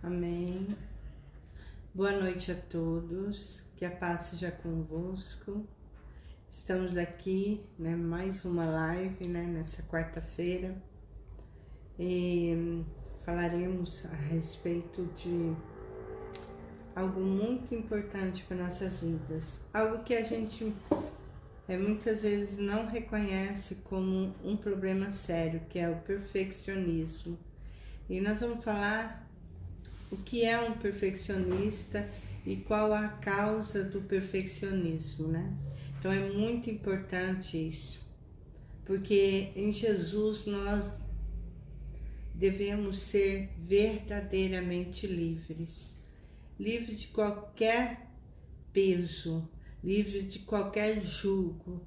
Amém. Boa noite a todos, que a paz seja convosco. Estamos aqui, mais uma live, nessa quarta-feira, e falaremos a respeito de algo muito importante para nossas vidas, algo que a gente muitas vezes não reconhece como um problema sério, que é o perfeccionismo. E nós vamos falar o que é um perfeccionista e qual a causa do perfeccionismo, Então é muito importante isso, porque em Jesus nós devemos ser verdadeiramente livres, livres de qualquer peso, livre de qualquer jugo,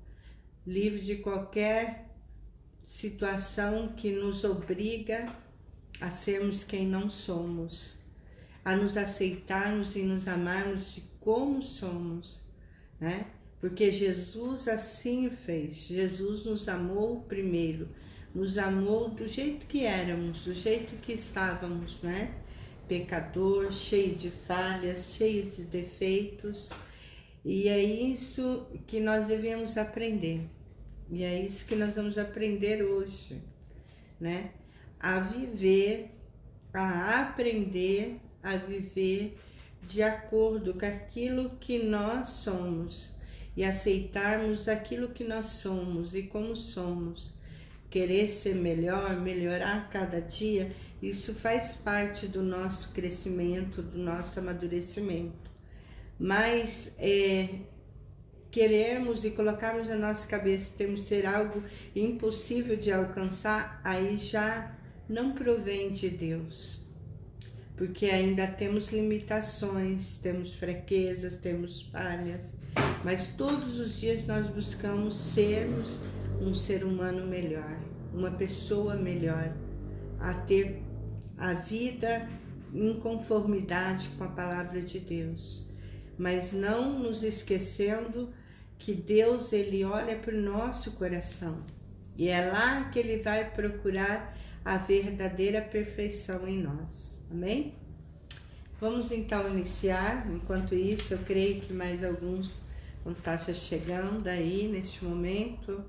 livre de qualquer situação que nos obriga a sermos quem não somos, a nos aceitarmos e nos amarmos de como somos, Porque Jesus assim o fez. Jesus nos amou primeiro, nos amou do jeito que éramos, do jeito que estávamos, Pecador, cheio de falhas, cheio de defeitos. E é isso que nós devemos aprender. E é isso que nós vamos aprender hoje, A viver, a aprender a viver de acordo com aquilo que nós somos e aceitarmos aquilo que nós somos e como somos. Querer ser melhor, melhorar cada dia, isso faz parte do nosso crescimento, do nosso amadurecimento. Mas queremos e colocarmos na nossa cabeça que temos que ser algo impossível de alcançar, aí já não provém de Deus. Porque ainda temos limitações, temos fraquezas, temos falhas, mas todos os dias nós buscamos sermos um ser humano melhor, uma pessoa melhor, a ter a vida em conformidade com a palavra de Deus, mas não nos esquecendo que Deus, Ele olha para o nosso coração e é lá que Ele vai procurar a verdadeira perfeição em nós. Amém? Vamos então iniciar. Enquanto isso, eu creio que mais alguns vão estar chegando aí neste momento,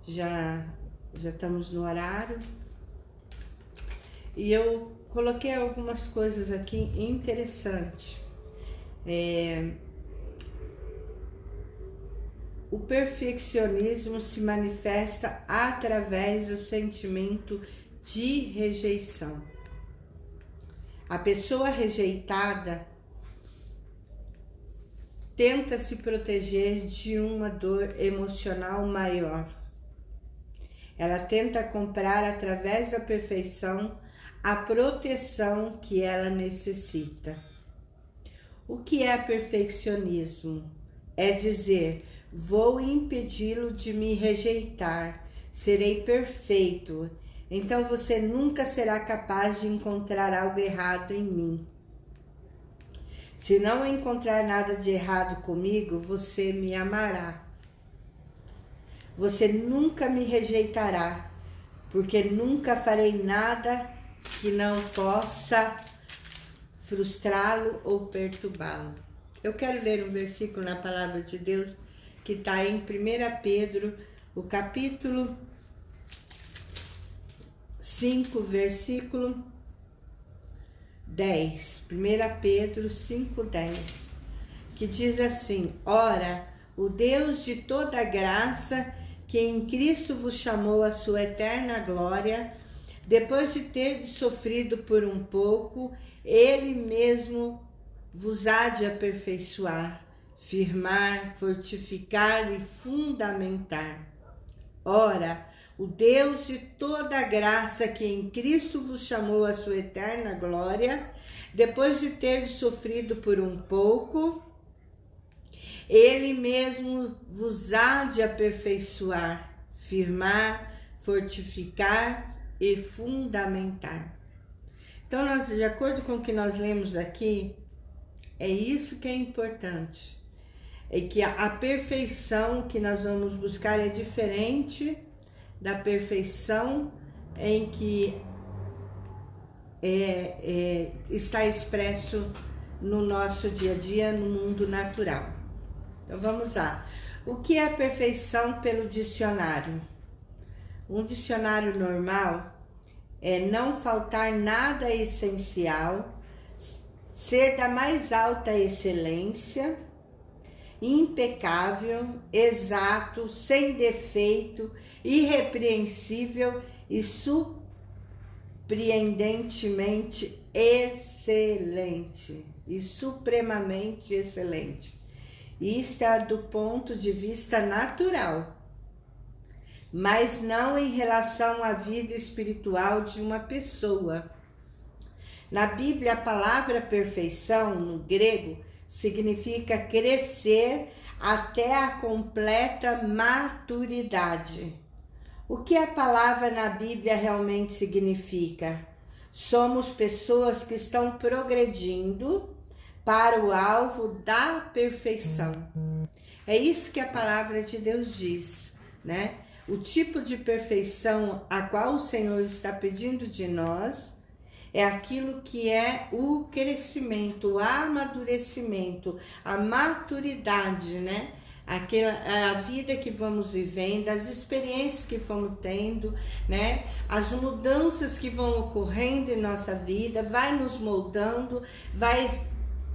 Já estamos no horário. E eu coloquei algumas coisas aqui interessantes. O perfeccionismo se manifesta através do sentimento de rejeição. A pessoa rejeitada tenta se proteger de uma dor emocional maior. Ela tenta comprar através da perfeição a proteção que ela necessita. O que é perfeccionismo? É dizer: vou impedi-lo de me rejeitar, serei perfeito. Então você nunca será capaz de encontrar algo errado em mim. Se não encontrar nada de errado comigo, você me amará. Você nunca me rejeitará, porque nunca farei nada que não possa frustrá-lo ou perturbá-lo. Eu quero ler um versículo na palavra de Deus que está em 1 Pedro, o capítulo 5, versículo 10, 1 Pedro 5, 10, que diz assim: Ora, o Deus de toda graça, que em Cristo vos chamou à sua eterna glória, depois de ter sofrido por um pouco, Ele mesmo vos há de aperfeiçoar, firmar, fortificar e fundamentar. Ora, o Deus de toda graça, que em Cristo vos chamou à sua eterna glória, depois de ter sofrido por um pouco, Ele mesmo vos há de aperfeiçoar, firmar, fortificar e fundamentar. Então, de acordo com o que nós lemos aqui, é isso que é importante. É que a perfeição que nós vamos buscar é diferente da perfeição em que está expresso no nosso dia a dia, no mundo natural. Então vamos lá. O que é perfeição pelo dicionário? Um dicionário normal é não faltar nada essencial, ser da mais alta excelência, impecável, exato, sem defeito, irrepreensível e surpreendentemente excelente e supremamente excelente. Isto é do ponto de vista natural, mas não em relação à vida espiritual de uma pessoa. Na Bíblia, a palavra perfeição, no grego, significa crescer até a completa maturidade. O que a palavra na Bíblia realmente significa? Somos pessoas que estão progredindo para o alvo da perfeição. É isso que a palavra de Deus diz, né? O tipo de perfeição a qual o Senhor está pedindo de nós é aquilo que é o crescimento, o amadurecimento, a maturidade, né? A vida que vamos vivendo, as experiências que vamos tendo, né? As mudanças que vão ocorrendo em nossa vida, vai nos moldando, vai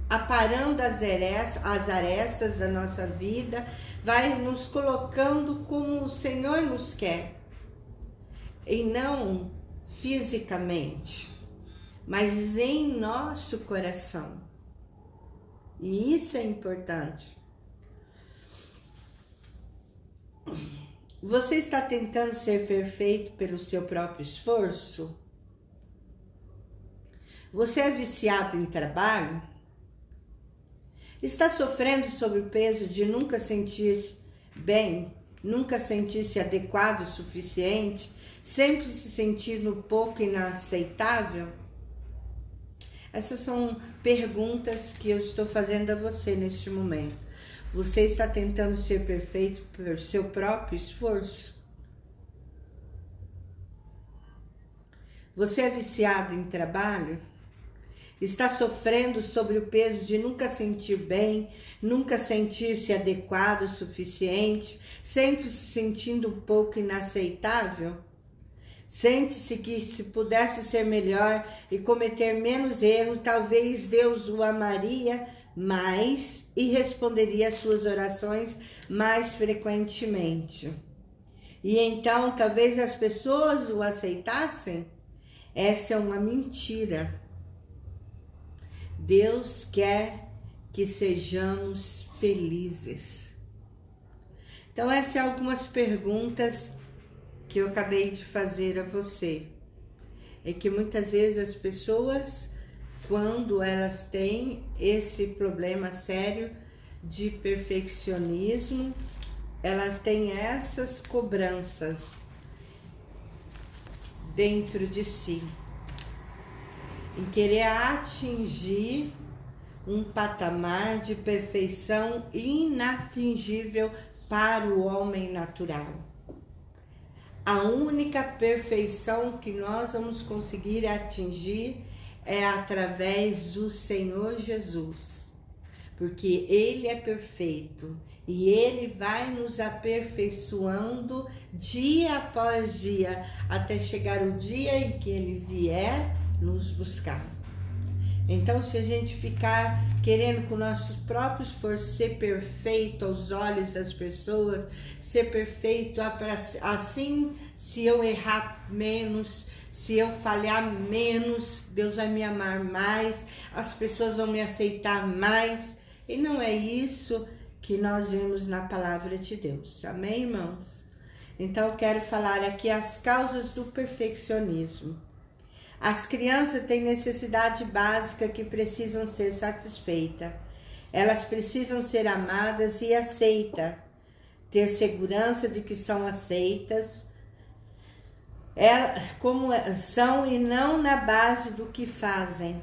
aparando as arestas da nossa vida, vai nos colocando como o Senhor nos quer, e não fisicamente, mas em nosso coração. E isso é importante. Você está tentando ser perfeito pelo seu próprio esforço? Você é viciado em trabalho? Está sofrendo sob o peso de nunca sentir-se bem, nunca sentir-se adequado o suficiente, sempre se sentindo pouco inaceitável? Essas são perguntas que eu estou fazendo a você neste momento. Você está tentando ser perfeito por seu próprio esforço? Você é viciado em trabalho? Está sofrendo sobre o peso de nunca sentir bem, nunca sentir-se adequado o suficiente, sempre se sentindo um pouco inaceitável? Sente-se que se pudesse ser melhor e cometer menos erro, talvez Deus o amaria mais e responderia às suas orações mais frequentemente. E então talvez as pessoas o aceitassem? Essa é uma mentira. Deus quer que sejamos felizes. Então essas são algumas perguntas que eu acabei de fazer a você. É que muitas vezes as pessoas, quando elas têm esse problema sério de perfeccionismo, elas têm essas cobranças dentro de si, em querer atingir um patamar de perfeição inatingível para o homem natural. A única perfeição que nós vamos conseguir atingir é através do Senhor Jesus, porque Ele é perfeito e Ele vai nos aperfeiçoando dia após dia, até chegar o dia em que Ele vier nos buscar. Então, se a gente ficar querendo com nossos próprios esforços ser perfeito aos olhos das pessoas, ser perfeito assim, se eu errar menos, se eu falhar menos, Deus vai me amar mais, as pessoas vão me aceitar mais. E não é isso que nós vemos na palavra de Deus. Amém, irmãos? Então, eu quero falar aqui as causas do perfeccionismo. As crianças têm necessidade básica que precisam ser satisfeitas. Elas precisam ser amadas e aceitas, ter segurança de que são aceitas, como são e não na base do que fazem.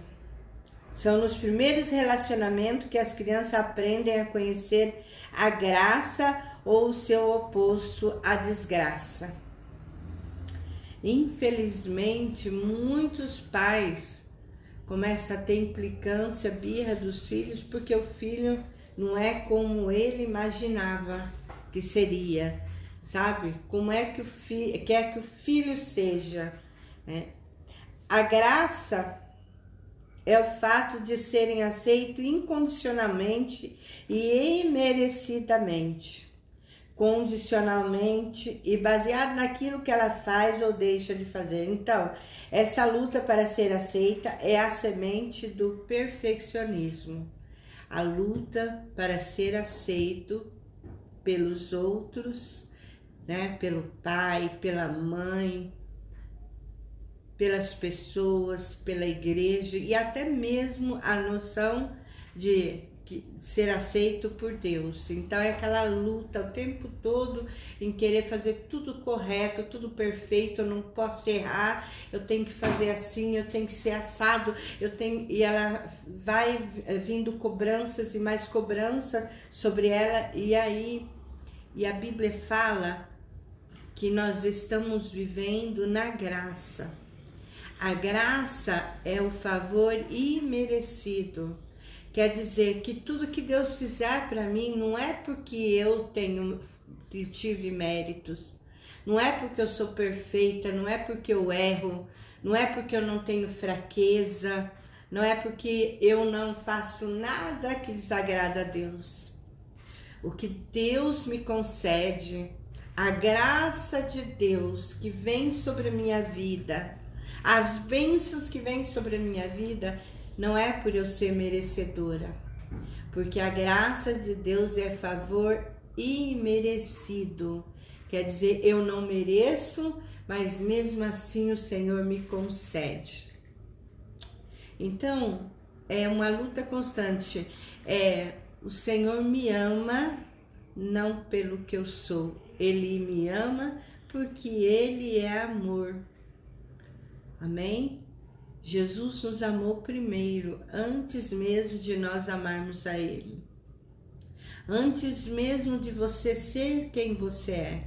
São nos primeiros relacionamentos que as crianças aprendem a conhecer a graça ou o seu oposto, a desgraça. Infelizmente, muitos pais começam a ter implicância, birra dos filhos, porque o filho não é como ele imaginava que seria, sabe? Como é que quer que o filho seja, né? A graça é o fato de serem aceitos incondicionalmente e imerecidamente, condicionalmente e baseado naquilo que ela faz ou deixa de fazer. Então, essa luta para ser aceita é a semente do perfeccionismo. A luta para ser aceito pelos outros, né? Pelo pai, pela mãe, pelas pessoas, pela igreja e até mesmo a noção de ser aceito por Deus. Então é aquela luta o tempo todo em querer fazer tudo correto, tudo perfeito, eu não posso errar, eu tenho que fazer assim, eu tenho que ser assado, e ela vai vindo cobranças e mais cobrança sobre ela, e a Bíblia fala que nós estamos vivendo na graça. A graça é o favor imerecido. Quer dizer que tudo que Deus fizer para mim não é porque eu tive méritos, não é porque eu sou perfeita, não é porque eu erro, não é porque eu não tenho fraqueza, não é porque eu não faço nada que desagrada a Deus. O que Deus me concede, a graça de Deus que vem sobre a minha vida, as bênçãos que vêm sobre a minha vida, não é por eu ser merecedora, porque a graça de Deus é favor imerecido. Quer dizer, eu não mereço, mas mesmo assim o Senhor me concede. Então, é uma luta constante. O Senhor me ama não pelo que eu sou, Ele me ama porque Ele é amor. Amém? Jesus nos amou primeiro, antes mesmo de nós amarmos a Ele. Antes mesmo de você ser quem você é.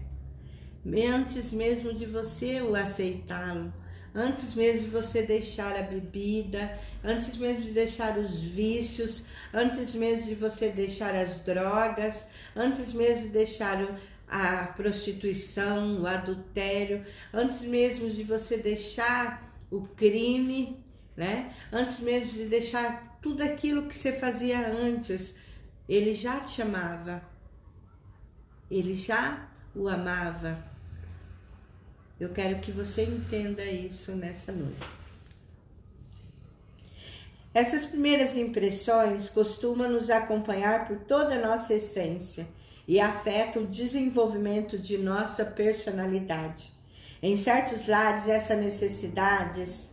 Antes mesmo de você o aceitá-lo. Antes mesmo de você deixar a bebida. Antes mesmo de deixar os vícios. Antes mesmo de você deixar as drogas. Antes mesmo de deixar a prostituição, o adultério. Antes mesmo de você deixar o crime, né? Antes mesmo de deixar tudo aquilo que você fazia antes, Ele já te amava, Ele já o amava. Eu quero que você entenda isso nessa noite. Essas primeiras impressões costumam nos acompanhar por toda a nossa essência e afetam o desenvolvimento de nossa personalidade. Em certos lares, essas necessidades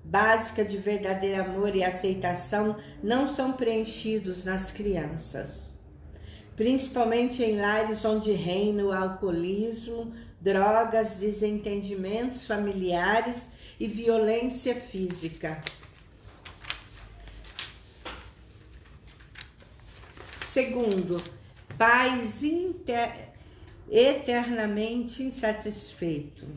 básicas de verdadeiro amor e aceitação não são preenchidos nas crianças. Principalmente em lares onde reina o alcoolismo, drogas, desentendimentos familiares e violência física. Segundo, pais eternamente insatisfeito.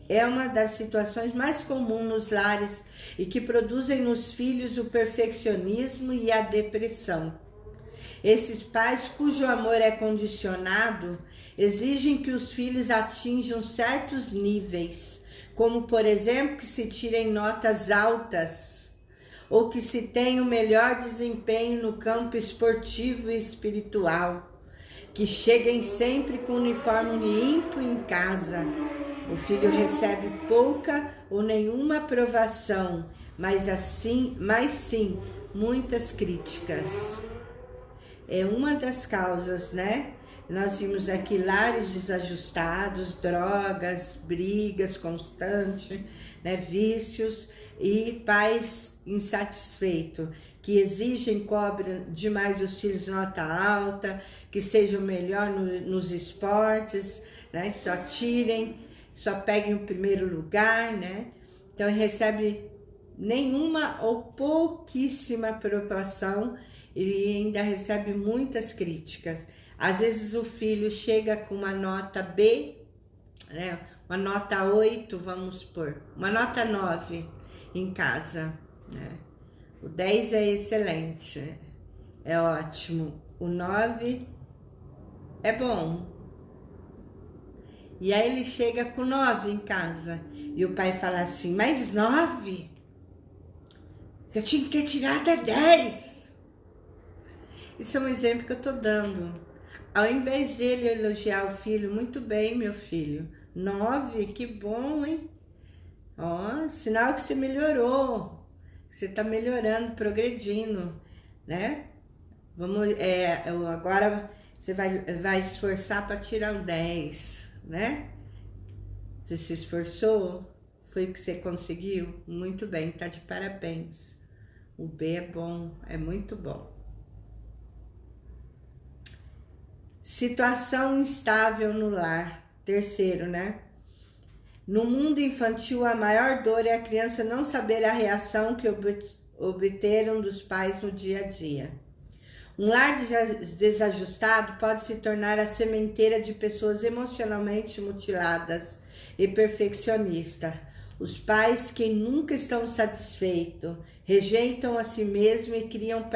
É uma das situações mais comuns nos lares e que produzem nos filhos o perfeccionismo e a depressão. Esses pais cujo amor é condicionado exigem que os filhos atinjam certos níveis, como por exemplo que se tirem notas altas ou que se tenha o melhor desempenho no campo esportivo e espiritual, que cheguem sempre com o uniforme limpo em casa. O filho recebe pouca ou nenhuma aprovação, mas sim muitas críticas. É uma das causas, né? Nós vimos aqui lares desajustados, drogas, brigas constantes, né? Vícios e pais insatisfeitos, que exigem, cobram demais dos filhos nota alta, que sejam melhor nos esportes, né? Só peguem o primeiro lugar, né? Então recebe nenhuma ou pouquíssima aprovação e ainda recebe muitas críticas. Às vezes o filho chega com uma nota B, né? uma nota 8, vamos pôr, uma nota 9 em casa, né? O 10 é excelente, é ótimo, o 9 é bom. E aí ele chega com 9 em casa e o pai fala assim, mais 9? Você tinha que ter tirado a 10. Isso é um exemplo que eu tô dando. Ao invés dele elogiar o filho, muito bem, meu filho, 9, que bom, hein? Ó, sinal que você melhorou, que você tá melhorando, progredindo, né? Vamos, agora você vai esforçar para tirar o 10, né? Você se esforçou, foi o que você conseguiu, muito bem, tá de parabéns. O B é bom, é muito bom. Situação instável no lar. Terceiro, né? No mundo infantil, a maior dor é a criança não saber a reação que obteram dos pais no dia a dia. Um lar desajustado pode se tornar a sementeira de pessoas emocionalmente mutiladas e perfeccionistas. Os pais que nunca estão satisfeitos, rejeitam a si mesmos e criam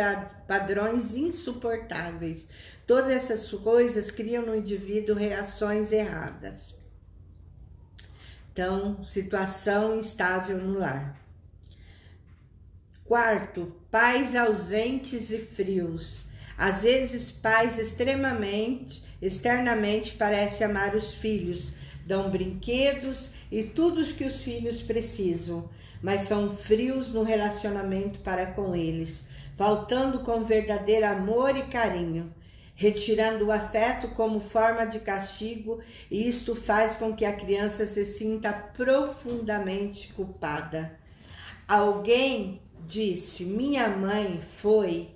padrões insuportáveis. Todas essas coisas criam no indivíduo reações erradas. Então, situação instável no lar. Quarto, pais ausentes e frios. Às vezes, pais externamente parecem amar os filhos, dão brinquedos e tudo o que os filhos precisam, mas são frios no relacionamento para com eles, faltando com verdadeiro amor e carinho, retirando o afeto como forma de castigo, e isto faz com que a criança se sinta profundamente culpada. Alguém disse, minha mãe foi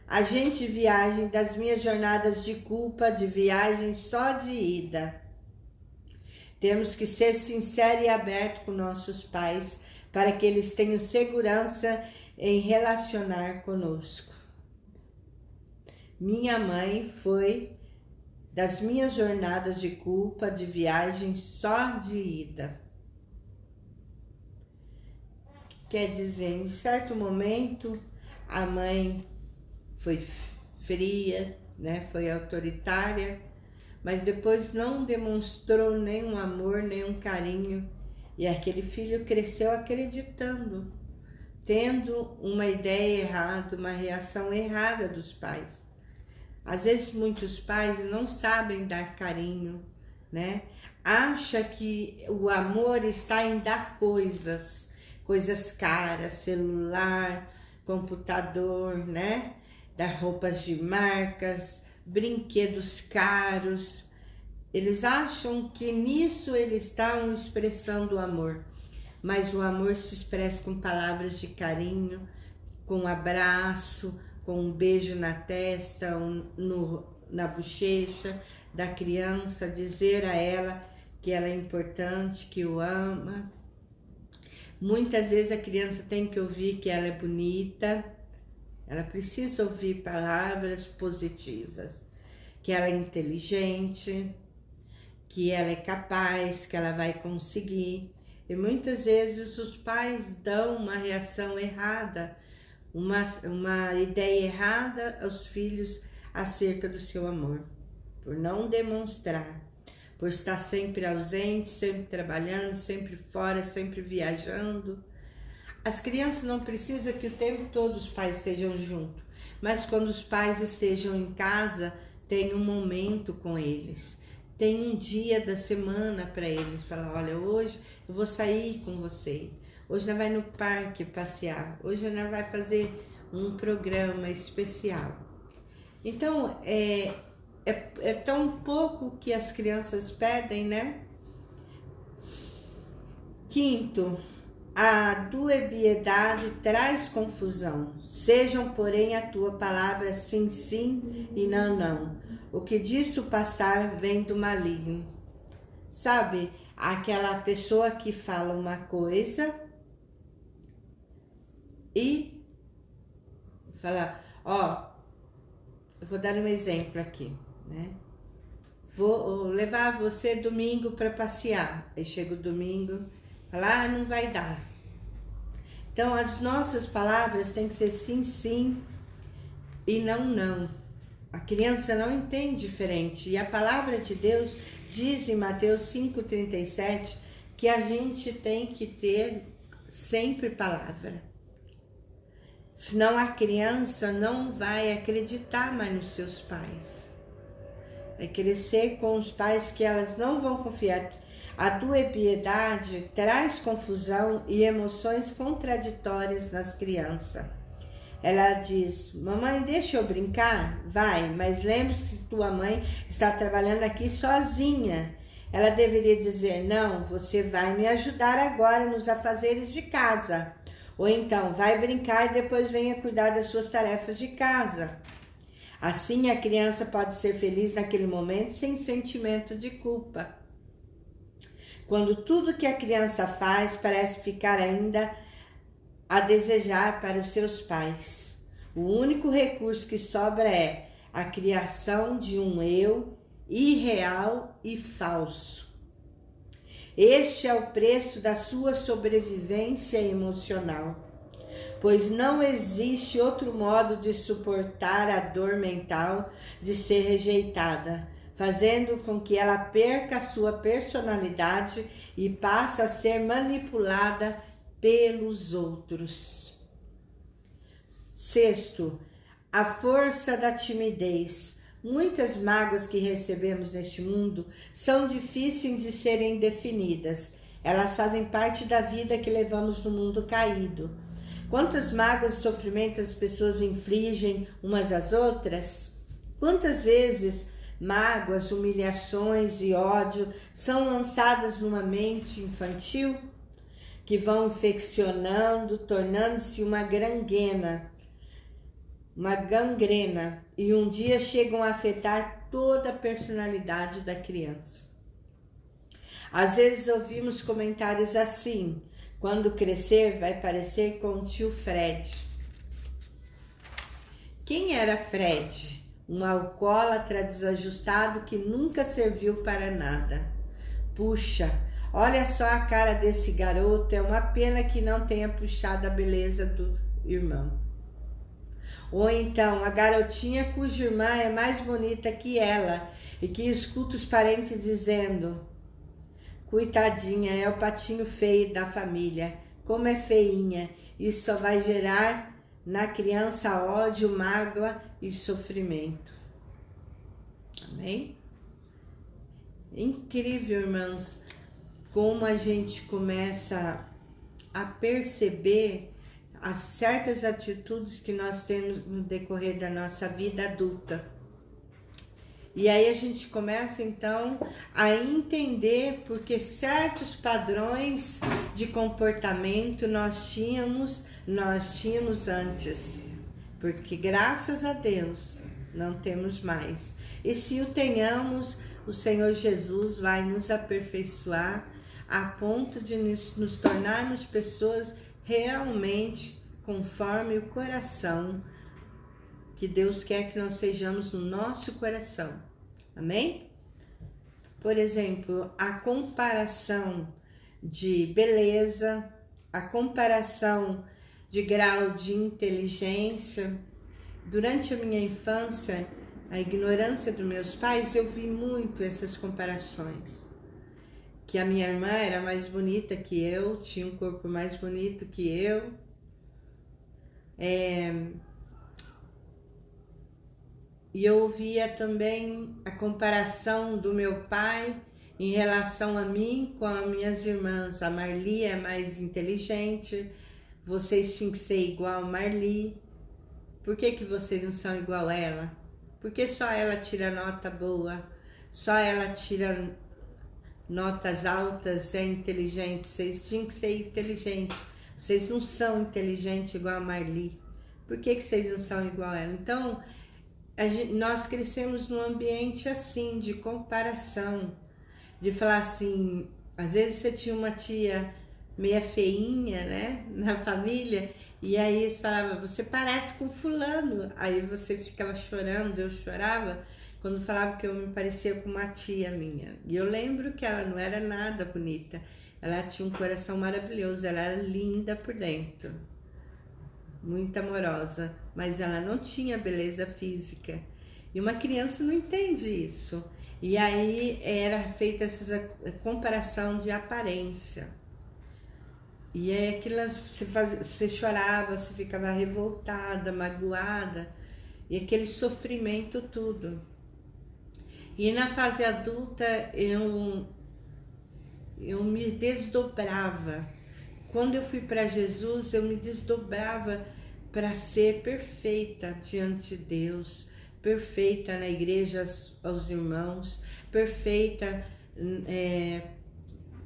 agente de viagem das minhas jornadas de culpa, de viagem só de ida. Temos que ser sinceros e abertos com nossos pais para que eles tenham segurança em relacionar conosco. Minha mãe foi das minhas jornadas de culpa, de viagem só de ida. Quer dizer, em certo momento, a mãe foi fria, né? Foi autoritária, mas depois não demonstrou nenhum amor, nenhum carinho. E aquele filho cresceu acreditando, tendo uma ideia errada, uma reação errada dos pais. Às vezes muitos pais não sabem dar carinho, né? Acha que o amor está em dar coisas caras, celular, computador, né? Dar roupas de marcas, brinquedos caros. Eles acham que nisso eles estão expressando o amor, mas o amor se expressa com palavras de carinho, com um abraço, com um beijo na testa, na bochecha da criança, dizer a ela que ela é importante, que o ama. Muitas vezes a criança tem que ouvir que ela é bonita, ela precisa ouvir palavras positivas, que ela é inteligente, que ela é capaz, que ela vai conseguir. E muitas vezes os pais dão uma reação errada, uma ideia errada aos filhos acerca do seu amor, por não demonstrar, por estar sempre ausente, sempre trabalhando, sempre fora, sempre viajando. As crianças não precisam que o tempo todo os pais estejam juntos, mas quando os pais estejam em casa, tem um momento com eles, tem um dia da semana para eles, falar, olha, hoje eu vou sair com você, hoje nós vamos no parque passear, hoje nós vamos fazer um programa especial. Então, é tão pouco que as crianças pedem, né? Quinto, a dubiedade traz confusão. Sejam, porém, a tua palavra sim, sim e não, não. O que disso passar vem do maligno. Sabe, aquela pessoa que fala uma coisa e fala, ó, eu vou dar um exemplo aqui, né? vou levar você domingo para passear. Aí chega o domingo, fala, não vai dar. Então as nossas palavras têm que ser sim, sim e não, não. A criança não entende diferente. E a palavra de Deus diz em Mateus 5,37 que a gente tem que ter sempre palavra. Senão a criança não vai acreditar mais nos seus pais. Vai crescer com os pais que elas não vão confiar. A duebiedade traz confusão e emoções contraditórias nas crianças. Ela diz, mamãe, deixa eu brincar? Vai, mas lembre-se que tua mãe está trabalhando aqui sozinha. Ela deveria dizer, não, você vai me ajudar agora nos afazeres de casa. Ou então, vai brincar e depois venha cuidar das suas tarefas de casa. Assim, a criança pode ser feliz naquele momento sem sentimento de culpa. Quando tudo que a criança faz parece ficar ainda a desejar para os seus pais. O único recurso que sobra é a criação de um eu irreal e falso. Este é o preço da sua sobrevivência emocional, pois não existe outro modo de suportar a dor mental de ser rejeitada, fazendo com que ela perca a sua personalidade e passe a ser manipulada pelos outros. Sexto, a força da timidez. Muitas mágoas que recebemos neste mundo são difíceis de serem definidas. Elas fazem parte da vida que levamos no mundo caído. Quantas mágoas e sofrimentos as pessoas infligem umas às outras? Quantas vezes mágoas, humilhações e ódio são lançadas numa mente infantil que vão infeccionando, tornando-se uma gangrena, e um dia chegam a afetar toda a personalidade da criança. Às vezes ouvimos comentários assim, quando crescer vai parecer com o tio Fred. Quem era Fred? Um alcoólatra desajustado que nunca serviu para nada. Puxa, olha só a cara desse garoto, é uma pena que não tenha puxado a beleza do irmão. Ou então, a garotinha cuja irmã é mais bonita que ela e que escuta os parentes dizendo, coitadinha, é o patinho feio da família, como é feinha, isso só vai gerar na criança ódio, mágoa e sofrimento. Amém? Incrível, irmãos, como a gente começa a perceber as certas atitudes que nós temos no decorrer da nossa vida adulta. E aí a gente começa então a entender porque certos padrões de comportamento nós tínhamos antes. Porque graças a Deus não temos mais. E se o tenhamos, o Senhor Jesus vai nos aperfeiçoar a ponto de nos tornarmos pessoas realmente conforme o coração que Deus quer que nós sejamos no nosso coração. Amém? Por exemplo, a comparação de beleza, a comparação de grau de inteligência. Durante a minha infância, a ignorância dos meus pais, eu vi muito essas comparações. Que a minha irmã era mais bonita que eu, tinha um corpo mais bonito que eu. E eu ouvia também a comparação do meu pai em relação a mim com as minhas irmãs. A Marli é mais inteligente, vocês tinham que ser igual a Marli. Por que vocês não são igual a ela? Porque só ela tira nota boa, só ela tira notas altas, é inteligente. Vocês tinham que ser inteligentes. Vocês não são inteligentes igual a Marli. Por que vocês não são igual a ela? Então, nós crescemos num ambiente assim, de comparação. De falar assim, às vezes você tinha uma tia meia feinha, né, na família, e aí eles falavam, você parece com fulano. Aí você ficava chorando, eu chorava, quando falava que eu me parecia com uma tia minha. E eu lembro que ela não era nada bonita. Ela tinha um coração maravilhoso, ela era linda por dentro, muito amorosa, mas ela não tinha beleza física. E uma criança não entende isso. E aí era feita essa comparação de aparência. E aí aquilo você chorava, você ficava revoltada, magoada, e aquele sofrimento tudo. E na fase adulta eu me desdobrava. Quando eu fui para Jesus, eu me desdobrava para ser perfeita diante de Deus, perfeita na igreja aos irmãos, perfeita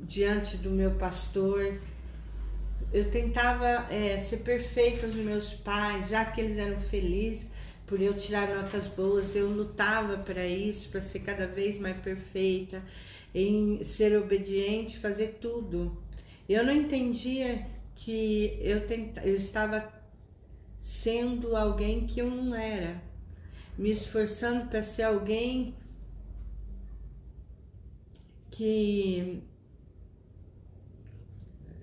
diante do meu pastor. Eu tentava ser perfeita aos meus pais, já que eles eram felizes por eu tirar notas boas. Eu lutava para isso, para ser cada vez mais perfeita, em ser obediente, fazer tudo. Eu não entendia que eu estava sendo alguém que eu não era, me esforçando para ser alguém que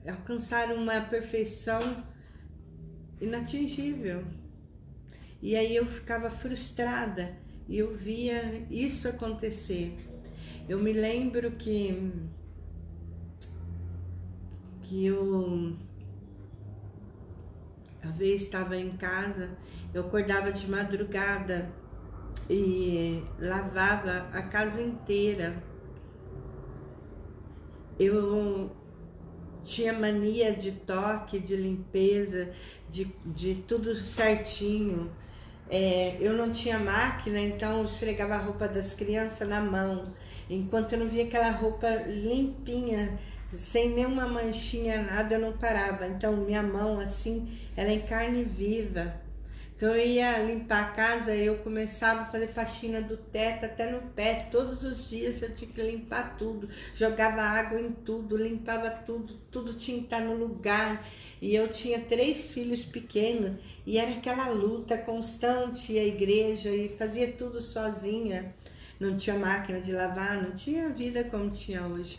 alcançar uma perfeição inatingível. E aí eu ficava frustrada e eu via isso acontecer. Eu me lembro que eu uma vez estava em casa, eu acordava de madrugada e lavava a casa inteira. Eu tinha mania de toque, de limpeza, de tudo certinho. Eu não tinha máquina, então eu esfregava a roupa das crianças na mão, enquanto eu não via aquela roupa limpinha, sem nenhuma manchinha, nada, eu não parava. Então minha mão assim, ela é em carne viva. Então eu ia limpar a casa, eu começava a fazer faxina do teto até no pé. Todos os dias eu tinha que limpar tudo, jogava água em tudo, limpava tudo, tudo tinha que estar no lugar. E eu tinha 3 filhos pequenos e era aquela luta constante, a igreja, e fazia tudo sozinha. Não tinha máquina de lavar, não tinha vida como tinha hoje.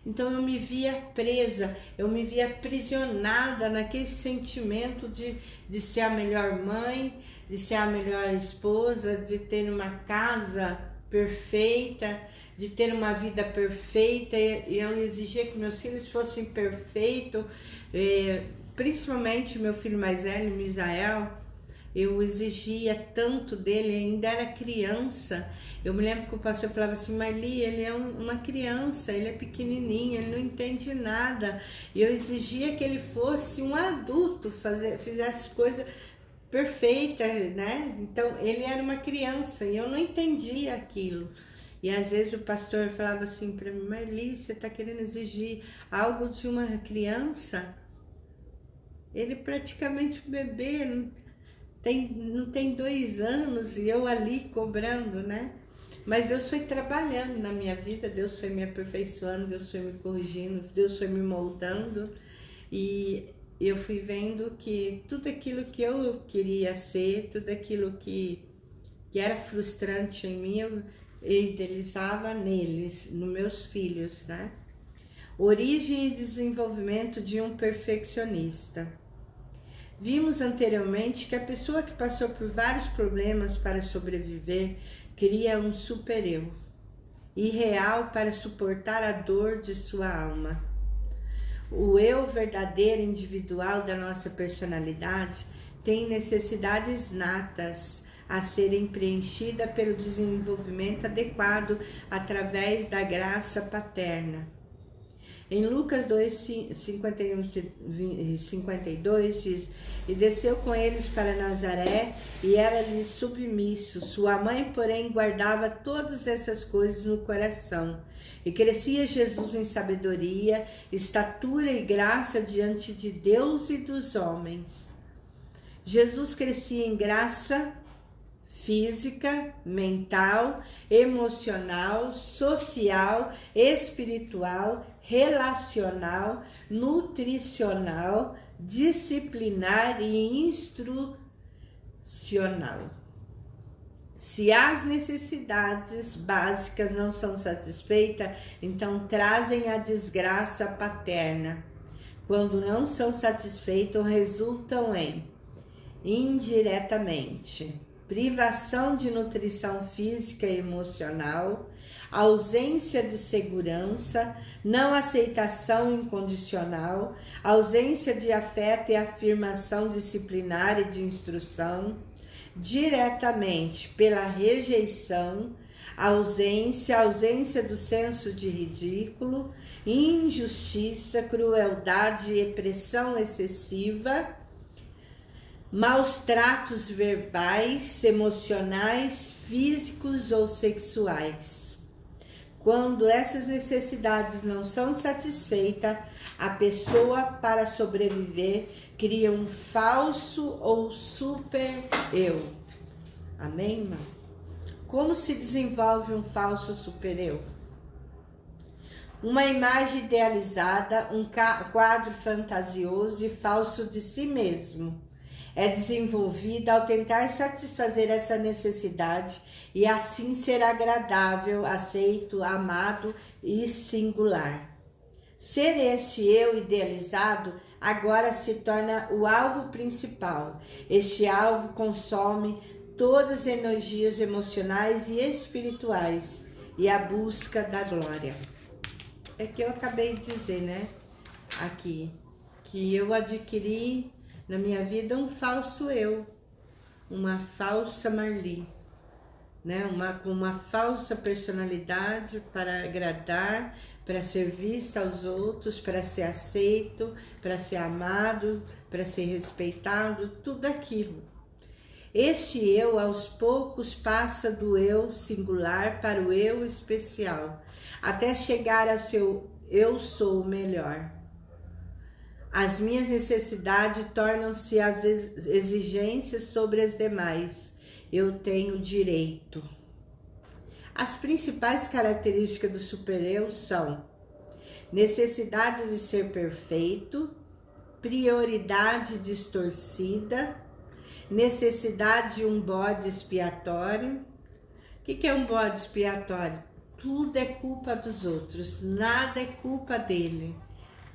Então eu me via presa, eu me via aprisionada naquele sentimento de ser a melhor mãe, de ser a melhor esposa, de ter uma casa perfeita, de ter uma vida perfeita. E eu exigia que meus filhos fossem perfeitos, principalmente meu filho mais velho, Misael. Eu exigia tanto dele, ainda era criança. Eu me lembro que o pastor falava assim: Marli, ele é uma criança, ele é pequenininho, ele não entende nada. E eu exigia que ele fosse um adulto, fizesse coisas perfeitas, né? Então ele era uma criança e eu não entendia aquilo. E às vezes o pastor falava assim para mim: Marli, você está querendo exigir algo de uma criança? Ele praticamente um bebê, não tem 2 anos, e eu ali cobrando, né? Mas Deus foi trabalhando na minha vida, Deus foi me aperfeiçoando, Deus foi me corrigindo, Deus foi me moldando, e eu fui vendo que tudo aquilo que eu queria ser, tudo aquilo que era frustrante em mim, eu idealizava neles, nos meus filhos, né? Origem e desenvolvimento de um perfeccionista. Vimos anteriormente que a pessoa que passou por vários problemas para sobreviver cria um super-eu, irreal para suportar a dor de sua alma. O eu verdadeiro individual da nossa personalidade tem necessidades natas a serem preenchidas pelo desenvolvimento adequado através da graça paterna. Em Lucas 2, 51 e 52 diz: E desceu com eles para Nazaré, e era-lhes submisso. Sua mãe, porém, guardava todas essas coisas no coração. E crescia Jesus em sabedoria, estatura e graça diante de Deus e dos homens. Jesus crescia em graça física, mental, emocional, social, espiritual, relacional, nutricional, disciplinar e instrucional. Se as necessidades básicas não são satisfeitas, então trazem a desgraça paterna. Quando não são satisfeitos, resultam em, indiretamente, privação de nutrição física e emocional, ausência de segurança, não aceitação incondicional, ausência de afeto e afirmação disciplinar e de instrução, diretamente pela rejeição, ausência do senso de ridículo, injustiça, crueldade e pressão excessiva, maus tratos verbais, emocionais, físicos ou sexuais. Quando essas necessidades não são satisfeitas, a pessoa, para sobreviver, cria um falso ou super eu. Amém, irmão? Como se desenvolve um falso super eu? Uma imagem idealizada, um quadro fantasioso e falso de si mesmo. É desenvolvida ao tentar satisfazer essa necessidade e assim ser agradável, aceito, amado e singular. Ser este eu idealizado agora se torna o alvo principal. Este alvo consome todas as energias emocionais e espirituais e a busca da glória. É que eu acabei de dizer, né? Aqui, que eu adquiri na minha vida um falso eu, uma falsa Marli, né? Com uma falsa personalidade para agradar, para ser vista aos outros, para ser aceito, para ser amado, para ser respeitado, tudo aquilo. Este eu, aos poucos, passa do eu singular para o eu especial, até chegar ao seu eu sou o melhor. As minhas necessidades tornam-se as exigências sobre as demais. Eu tenho direito. As principais características do super-eu são necessidade de ser perfeito, prioridade distorcida, necessidade de um bode expiatório. O que é um bode expiatório? Tudo é culpa dos outros, nada é culpa dele,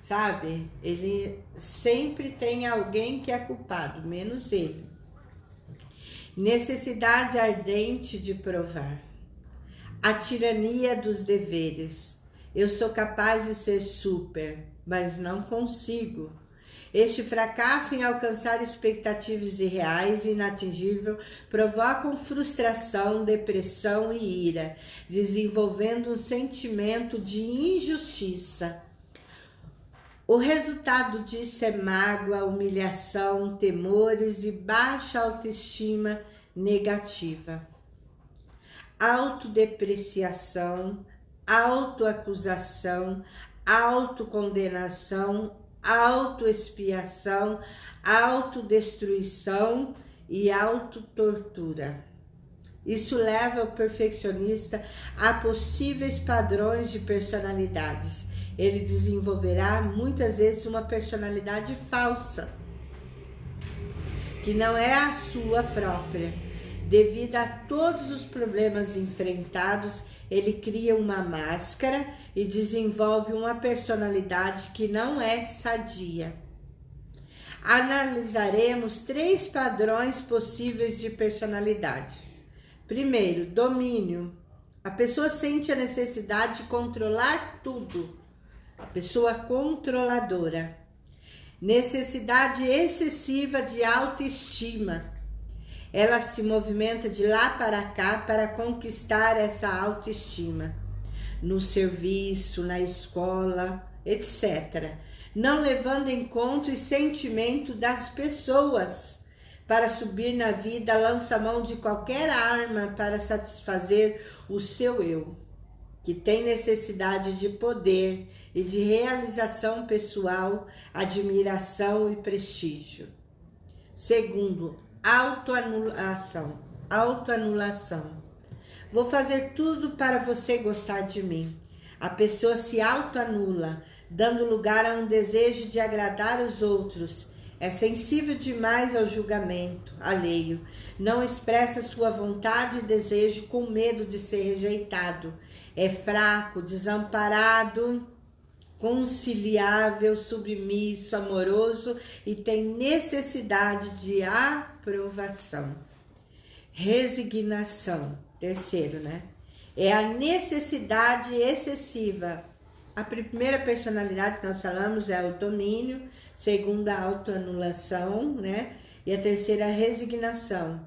sabe? Ele sempre tem alguém que é culpado, menos ele. Necessidade ardente de provar. A tirania dos deveres. Eu sou capaz de ser super, mas não consigo. Este fracasso em alcançar expectativas irreais e inatingíveis provocam frustração, depressão e ira, desenvolvendo um sentimento de injustiça. O resultado disso é mágoa, humilhação, temores e baixa autoestima negativa. Autodepreciação, autoacusação, autocondenação, autoexpiação, autodestruição e autotortura. Isso leva o perfeccionista a possíveis padrões de personalidades. Ele desenvolverá muitas vezes uma personalidade falsa, que não é a sua própria. Devido a todos os problemas enfrentados, ele cria uma máscara e desenvolve uma personalidade que não é sadia. Analisaremos 3 padrões possíveis de personalidade. Primeiro, domínio. A pessoa sente a necessidade de controlar tudo. A pessoa controladora. Necessidade excessiva de autoestima. Ela se movimenta de lá para cá para conquistar essa autoestima. No serviço, na escola, etc. Não levando em conta o sentimento das pessoas. Para subir na vida, lança mão de qualquer arma para satisfazer o seu eu, que tem necessidade de poder e de realização pessoal, admiração e prestígio. Segundo, autoanulação. Vou fazer tudo para você gostar de mim. A pessoa se autoanula, dando lugar a um desejo de agradar os outros. é sensível demais ao julgamento alheio, não expressa sua vontade e desejo com medo de ser rejeitado, é fraco, desamparado, conciliável, submisso, amoroso e tem necessidade de aprovação. Resignação, terceiro, né? É a necessidade excessiva. A primeira personalidade que nós falamos é o domínio, segunda a autoanulação, né? E a terceira a resignação.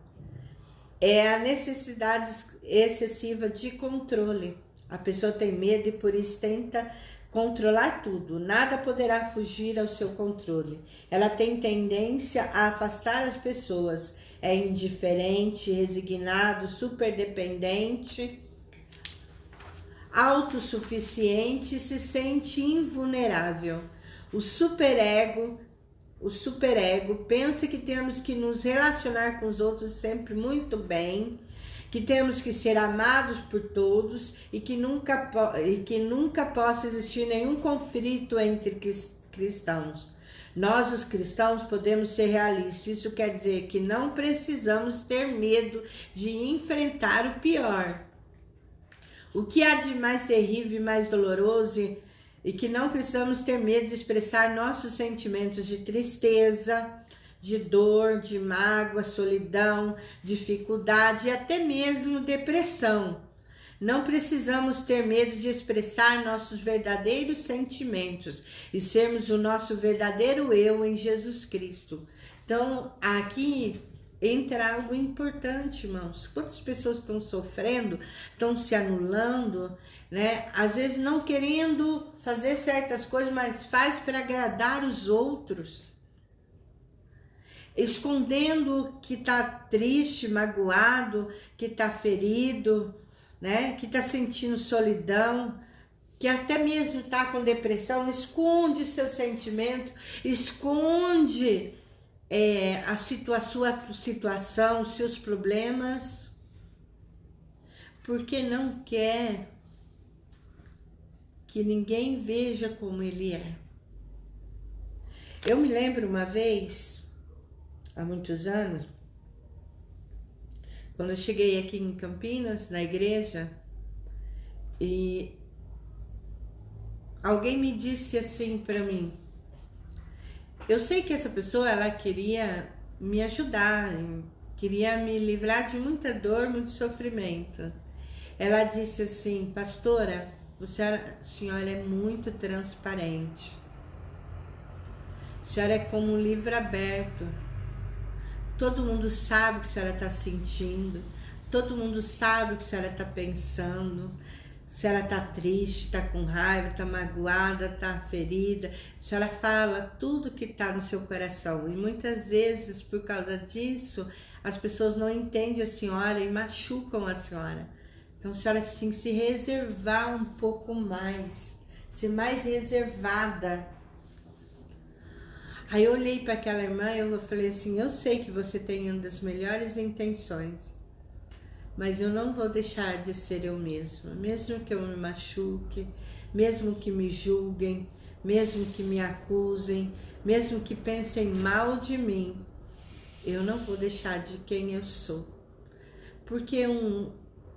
É a necessidade excessiva de controle. A pessoa tem medo e por isso tenta controlar tudo. Nada poderá fugir ao seu controle. Ela tem tendência a afastar as pessoas. É indiferente, resignado, superdependente, autossuficiente e se sente invulnerável. O superego pensa que temos que nos relacionar com os outros sempre muito bem, que temos que ser amados por todos e que nunca possa existir nenhum conflito entre cristãos. Nós, os cristãos, podemos ser realistas. Isso quer dizer que não precisamos ter medo de enfrentar o pior. O que há de mais terrível e mais doloroso e que não precisamos ter medo de expressar nossos sentimentos de tristeza, de dor, de mágoa, solidão, dificuldade e até mesmo depressão. Não precisamos ter medo de expressar nossos verdadeiros sentimentos e sermos o nosso verdadeiro eu em Jesus Cristo. Então, aqui entra algo importante, irmãos. Quantas pessoas estão sofrendo, estão se anulando, né? Às vezes não querendo fazer certas coisas, mas faz para agradar os outros. Escondendo que está triste, magoado, que está ferido, né? Que está sentindo solidão, que até mesmo está com depressão, esconde seu sentimento, esconde sua situação, seus problemas, porque não quer que ninguém veja como ele é. Eu me lembro uma vez, há muitos anos, quando eu cheguei aqui em Campinas, na igreja, e alguém me disse assim para mim, eu sei que essa pessoa, ela queria me ajudar, queria me livrar de muita dor, muito sofrimento. Ela disse assim, pastora, a senhora é muito transparente. A senhora é como um livro aberto. Todo mundo sabe o que a senhora está sentindo, todo mundo sabe o que a senhora está pensando, se ela está triste, está com raiva, está magoada, está ferida. A senhora fala tudo que está no seu coração. E muitas vezes, por causa disso, as pessoas não entendem a senhora e machucam a senhora. Então a senhora tem que se reservar um pouco mais, ser mais reservada. Aí eu olhei para aquela irmã e eu falei assim, eu sei que você tem uma das melhores intenções, mas eu não vou deixar de ser eu mesma, mesmo que eu me machuque, mesmo que me julguem, mesmo que me acusem, mesmo que pensem mal de mim, eu não vou deixar de quem eu sou. Porque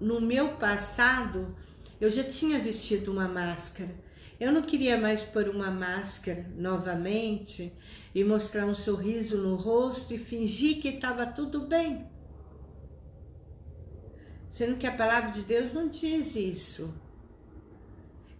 no meu passado, eu já tinha vestido uma máscara. Eu não queria mais pôr uma máscara novamente e mostrar um sorriso no rosto e fingir que estava tudo bem. Sendo que a palavra de Deus não diz isso.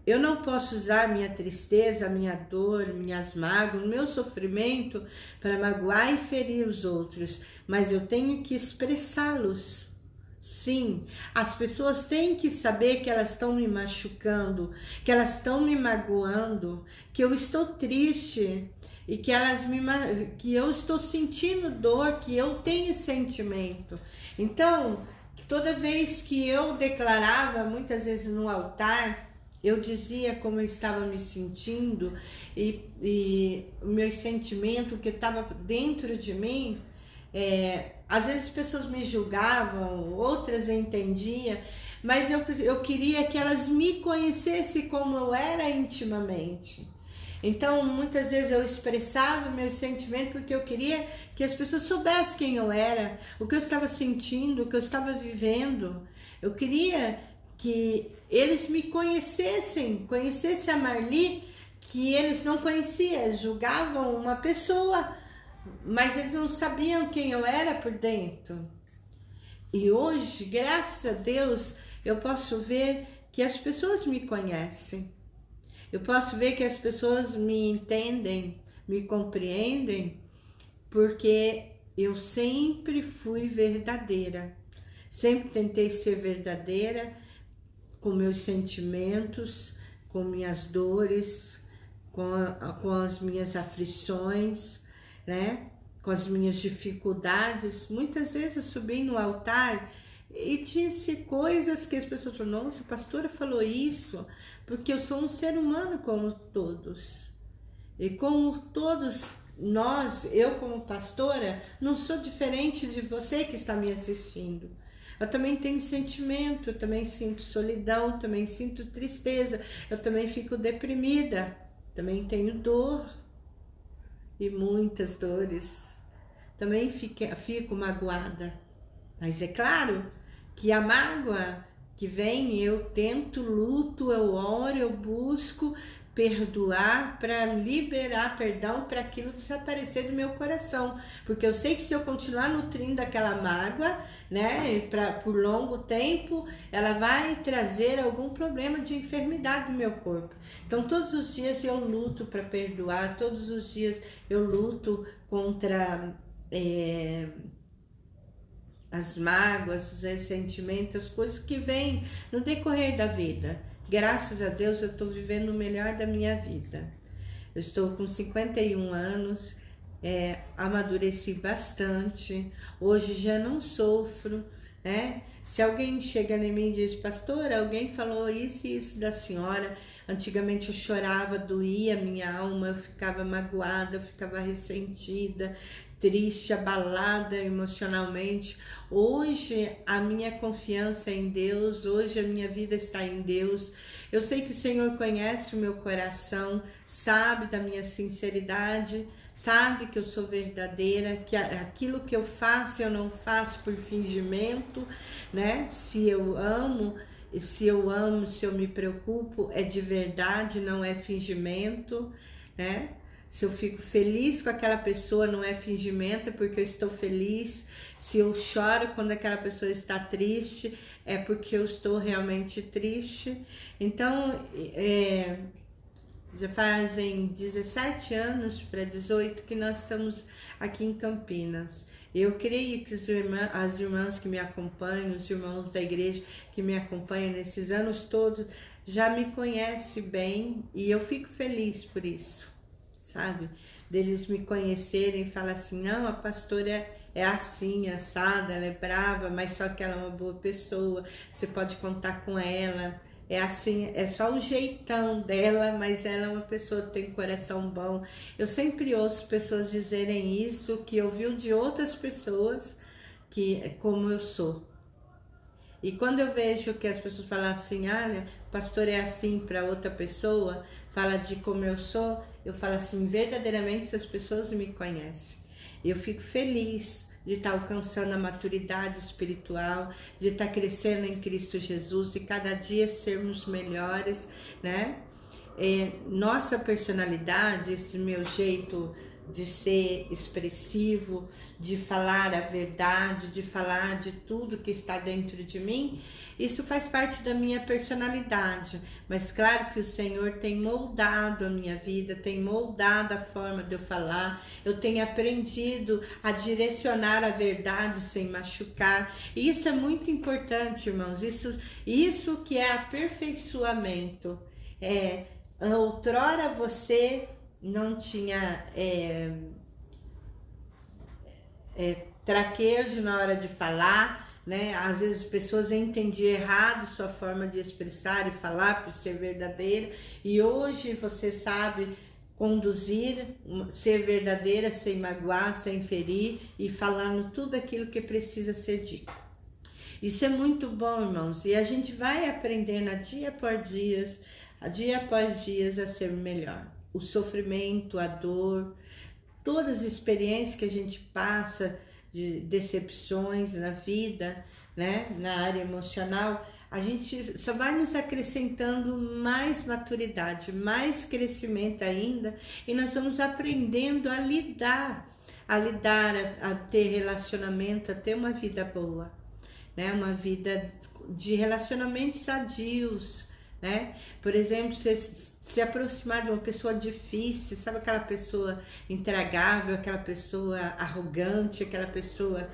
Eu não posso usar minha tristeza, minha dor, minhas mágoas, meu sofrimento para magoar e ferir os outros, mas eu tenho que expressá-los. Sim, as pessoas têm que saber que elas estão me machucando, que elas estão me magoando, que eu estou triste e que eu estou sentindo dor, que eu tenho sentimento. Então, toda vez que eu declarava, muitas vezes no altar, eu dizia como eu estava me sentindo e o meu sentimento que estava dentro de mim. Às vezes as pessoas me julgavam, outras entendiam, mas eu queria que elas me conhecessem como eu era intimamente. Então, muitas vezes eu expressava meus sentimentos porque eu queria que as pessoas soubessem quem eu era, o que eu estava sentindo, o que eu estava vivendo. Eu queria que eles me conhecessem a Marli, que eles não conheciam, julgavam uma pessoa, mas eles não sabiam quem eu era por dentro. E hoje, graças a Deus, eu posso ver que as pessoas me conhecem. Eu posso ver que as pessoas me entendem, me compreendem, porque eu sempre fui verdadeira. Sempre tentei ser verdadeira com meus sentimentos, com minhas dores, com as minhas aflições, né? Com as minhas dificuldades. Muitas vezes eu subi no altar e disse coisas que as pessoas falaram, nossa, a pastora falou isso, porque eu sou um ser humano como todos. E como todos nós, eu como pastora, não sou diferente de você que está me assistindo. Eu também tenho sentimento, eu também sinto solidão, também sinto tristeza, eu também fico deprimida, também tenho dor e muitas dores. Também fico magoada. Mas é claro que a mágoa que vem, eu tento, luto, eu oro, eu busco perdoar para liberar perdão para aquilo desaparecer do meu coração, porque eu sei que se eu continuar nutrindo aquela mágoa, né, por longo tempo, ela vai trazer algum problema de enfermidade no meu corpo. Então todos os dias eu luto para perdoar, todos os dias eu luto contra as mágoas, os ressentimentos, as coisas que vêm no decorrer da vida. Graças a Deus eu estou vivendo o melhor da minha vida. Eu estou com 51 anos, amadureci bastante, hoje já não sofro, né? Se alguém chega em mim e diz, pastora, alguém falou isso e isso da senhora, antigamente eu chorava, doía a minha alma, eu ficava magoada, eu ficava ressentida, triste, abalada emocionalmente. Hoje a minha confiança é em Deus, hoje a minha vida está em Deus. Eu sei que o Senhor conhece o meu coração, sabe da minha sinceridade, sabe que eu sou verdadeira, que aquilo que eu faço eu não faço por fingimento, né? Se eu amo, se eu me preocupo, é de verdade, não é fingimento, né? Se eu fico feliz com aquela pessoa, não é fingimento, é porque eu estou feliz. Se eu choro quando aquela pessoa está triste, é porque eu estou realmente triste. Então, já fazem 17 anos para 18 que nós estamos aqui em Campinas. Eu creio que as irmãs que me acompanham, os irmãos da igreja que me acompanham nesses anos todos, já me conhecem bem e eu fico feliz por isso. Sabe, deles me conhecerem e falar assim, não, a pastora é assim, assada, ela é brava, mas só que ela é uma boa pessoa, você pode contar com ela, é assim, é só o jeitão dela, mas ela é uma pessoa que tem coração bom. Eu sempre ouço pessoas dizerem isso, que ouviu de outras pessoas, que como eu sou. E quando eu vejo que as pessoas falam assim, olha, pastor é assim para outra pessoa, fala de como eu sou, eu falo assim, verdadeiramente essas pessoas me conhecem. Eu fico feliz de estar alcançando a maturidade espiritual, de estar crescendo em Cristo Jesus e cada dia sermos melhores, né? Nossa personalidade, esse meu jeito de ser expressivo, de falar a verdade, de falar de tudo que está dentro de mim, isso faz parte da minha personalidade, mas claro que o Senhor tem moldado a minha vida, tem moldado a forma de eu falar, eu tenho aprendido a direcionar a verdade sem machucar, e isso é muito importante, irmãos, isso que é aperfeiçoamento. Outrora você não tinha traquejo na hora de falar, né? Às vezes as pessoas entendiam errado sua forma de expressar e falar por ser verdadeira, e hoje você sabe conduzir, ser verdadeira sem magoar, sem ferir e falando tudo aquilo que precisa ser dito. Isso é muito bom, irmãos, e a gente vai aprendendo dia após dia a ser melhor. o sofrimento, a dor, todas as experiências que a gente passa de decepções na vida, né, na área emocional, a gente só vai nos acrescentando mais maturidade, mais crescimento ainda, e nós vamos aprendendo a lidar, a ter relacionamento, a ter uma vida boa, né, uma vida de relacionamentos sadios, né? Por exemplo, se aproximar de uma pessoa difícil, sabe, aquela pessoa intragável, aquela pessoa arrogante, aquela pessoa,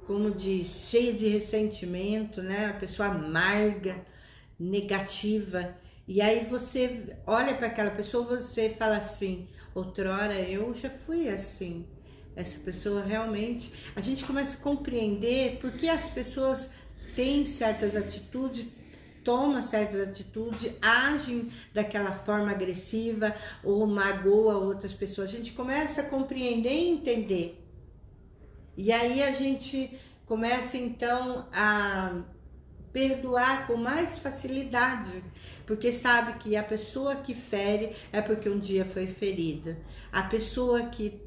como diz, cheia de ressentimento, né? A pessoa amarga, negativa. E aí você olha para aquela pessoa, você fala assim: outrora eu já fui assim. Essa pessoa realmente, a gente começa a compreender por que as pessoas têm certas atitudes, tomam certas atitudes, agem daquela forma agressiva ou magoa outras pessoas. A gente começa a compreender e entender. E aí a gente começa então a perdoar com mais facilidade, porque sabe que a pessoa que fere é porque um dia foi ferida. A pessoa que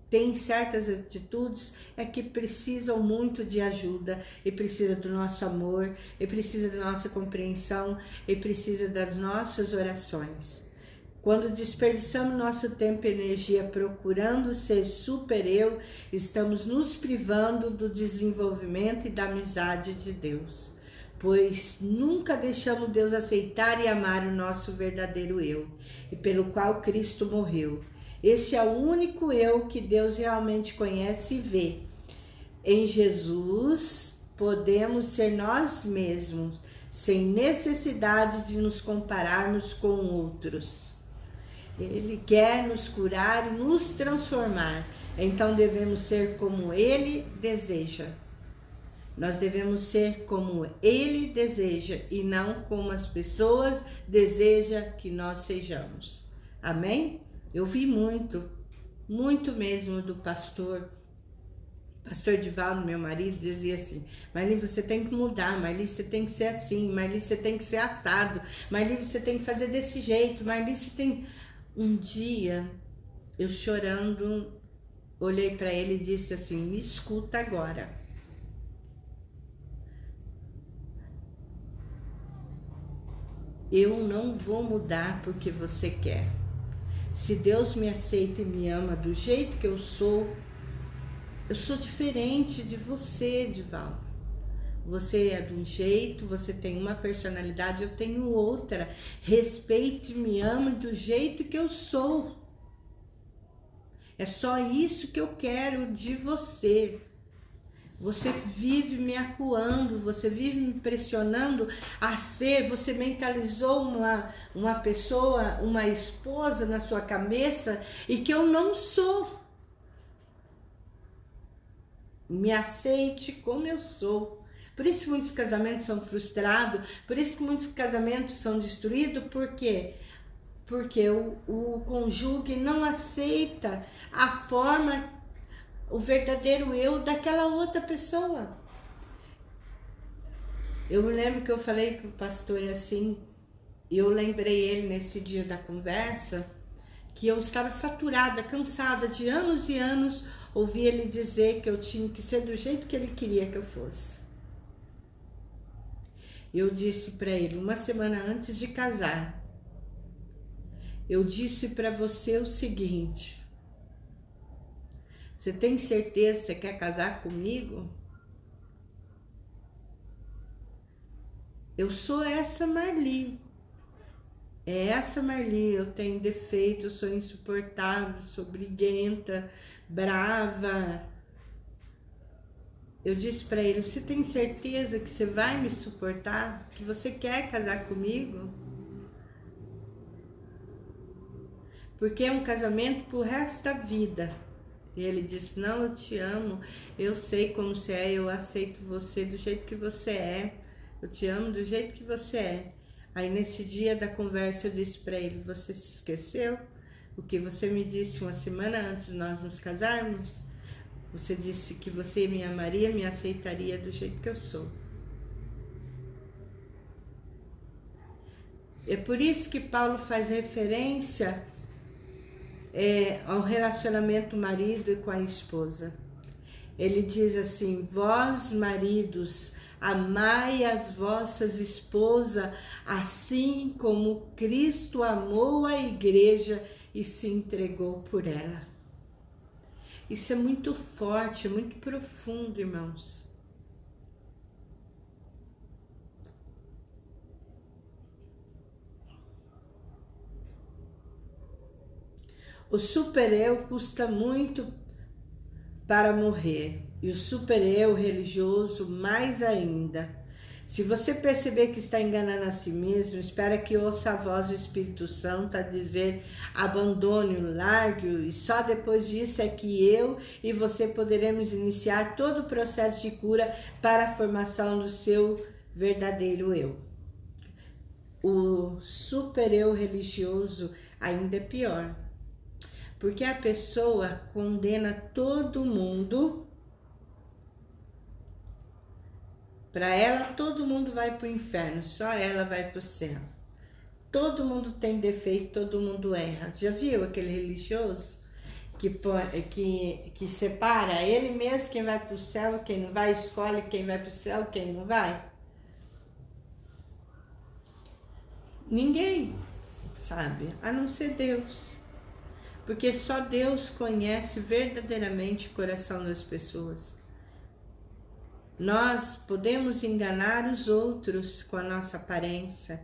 tem certas atitudes é que precisam muito de ajuda, e precisa do nosso amor, e precisa da nossa compreensão, e precisa das nossas orações. Quando desperdiçamos nosso tempo e energia procurando ser super-eu, estamos nos privando do desenvolvimento e da amizade de Deus, pois nunca deixamos Deus aceitar e amar o nosso verdadeiro eu, e pelo qual Cristo morreu. Este é o único eu que Deus realmente conhece e vê. Em Jesus, podemos ser nós mesmos, sem necessidade de nos compararmos com outros. Ele quer nos curar e nos transformar, então devemos ser como Ele deseja. Nós devemos ser como Ele deseja e não como as pessoas desejam que nós sejamos. Amém? Eu vi muito mesmo do pastor Divaldo, meu marido, dizia assim: Marli, você tem que mudar, Marli, você tem que ser assim, Marli, você tem que ser assado, Marli, você tem que fazer desse jeito, Marli, você tem... Um dia, eu chorando, olhei para ele e disse assim: me escuta agora. Eu não vou mudar porque você quer. Se Deus me aceita e me ama do jeito que eu sou diferente de você, Divaldo. Você é de um jeito, você tem uma personalidade, eu tenho outra. Respeite, me ame do jeito que eu sou. É só isso que eu quero de você. Você vive me acuando, você vive me pressionando a ser, você mentalizou uma pessoa, uma esposa na sua cabeça e que eu não sou. Me aceite como eu sou. Por isso que muitos casamentos são frustrados, por isso que muitos casamentos são destruídos, por quê? Porque o cônjuge não aceita a forma, o verdadeiro eu daquela outra pessoa. Eu me lembro que eu falei pro pastor assim, e eu lembrei ele nesse dia da conversa, que eu estava saturada, cansada de anos e anos ouvir ele dizer que eu tinha que ser do jeito que ele queria que eu fosse. Eu disse para ele, uma semana antes de casar, eu disse para você o seguinte: você tem certeza que você quer casar comigo? Eu sou essa Marli. É essa Marli, eu tenho defeito, eu sou insuportável, sou briguenta, brava. Eu disse para ele, você tem certeza que você vai me suportar? Que você quer casar comigo? Porque é um casamento pro resto da vida. E ele disse, não, eu te amo, eu sei como você é, eu aceito você do jeito que você é, eu te amo do jeito que você é. Aí nesse dia da conversa eu disse para ele, você se esqueceu? O que você me disse uma semana antes de nós nos casarmos? Você disse que você me amaria, me aceitaria do jeito que eu sou. É por isso que Paulo faz referência ao relacionamento marido com a esposa. Ele diz assim: vós, maridos, amai as vossas esposas, assim como Cristo amou a igreja e se entregou por ela. Isso é muito forte, muito profundo, irmãos. O super-eu custa muito para morrer, e o super-eu religioso mais ainda. Se você perceber que está enganando a si mesmo, espera que ouça a voz do Espírito Santo a dizer: abandone-o, largue-o, e só depois disso é que eu e você poderemos iniciar todo o processo de cura para a formação do seu verdadeiro eu. O super-eu religioso ainda é pior, porque a pessoa condena todo mundo. Para ela, todo mundo vai para o inferno, só ela vai para o céu. Todo mundo tem defeito, todo mundo erra. Já viu aquele religioso que separa ele mesmo quem vai para o céu, quem não vai, escolhe quem vai para o céu, quem não vai? Ninguém sabe, a não ser Deus. Porque só Deus conhece verdadeiramente o coração das pessoas. Nós podemos enganar os outros com a nossa aparência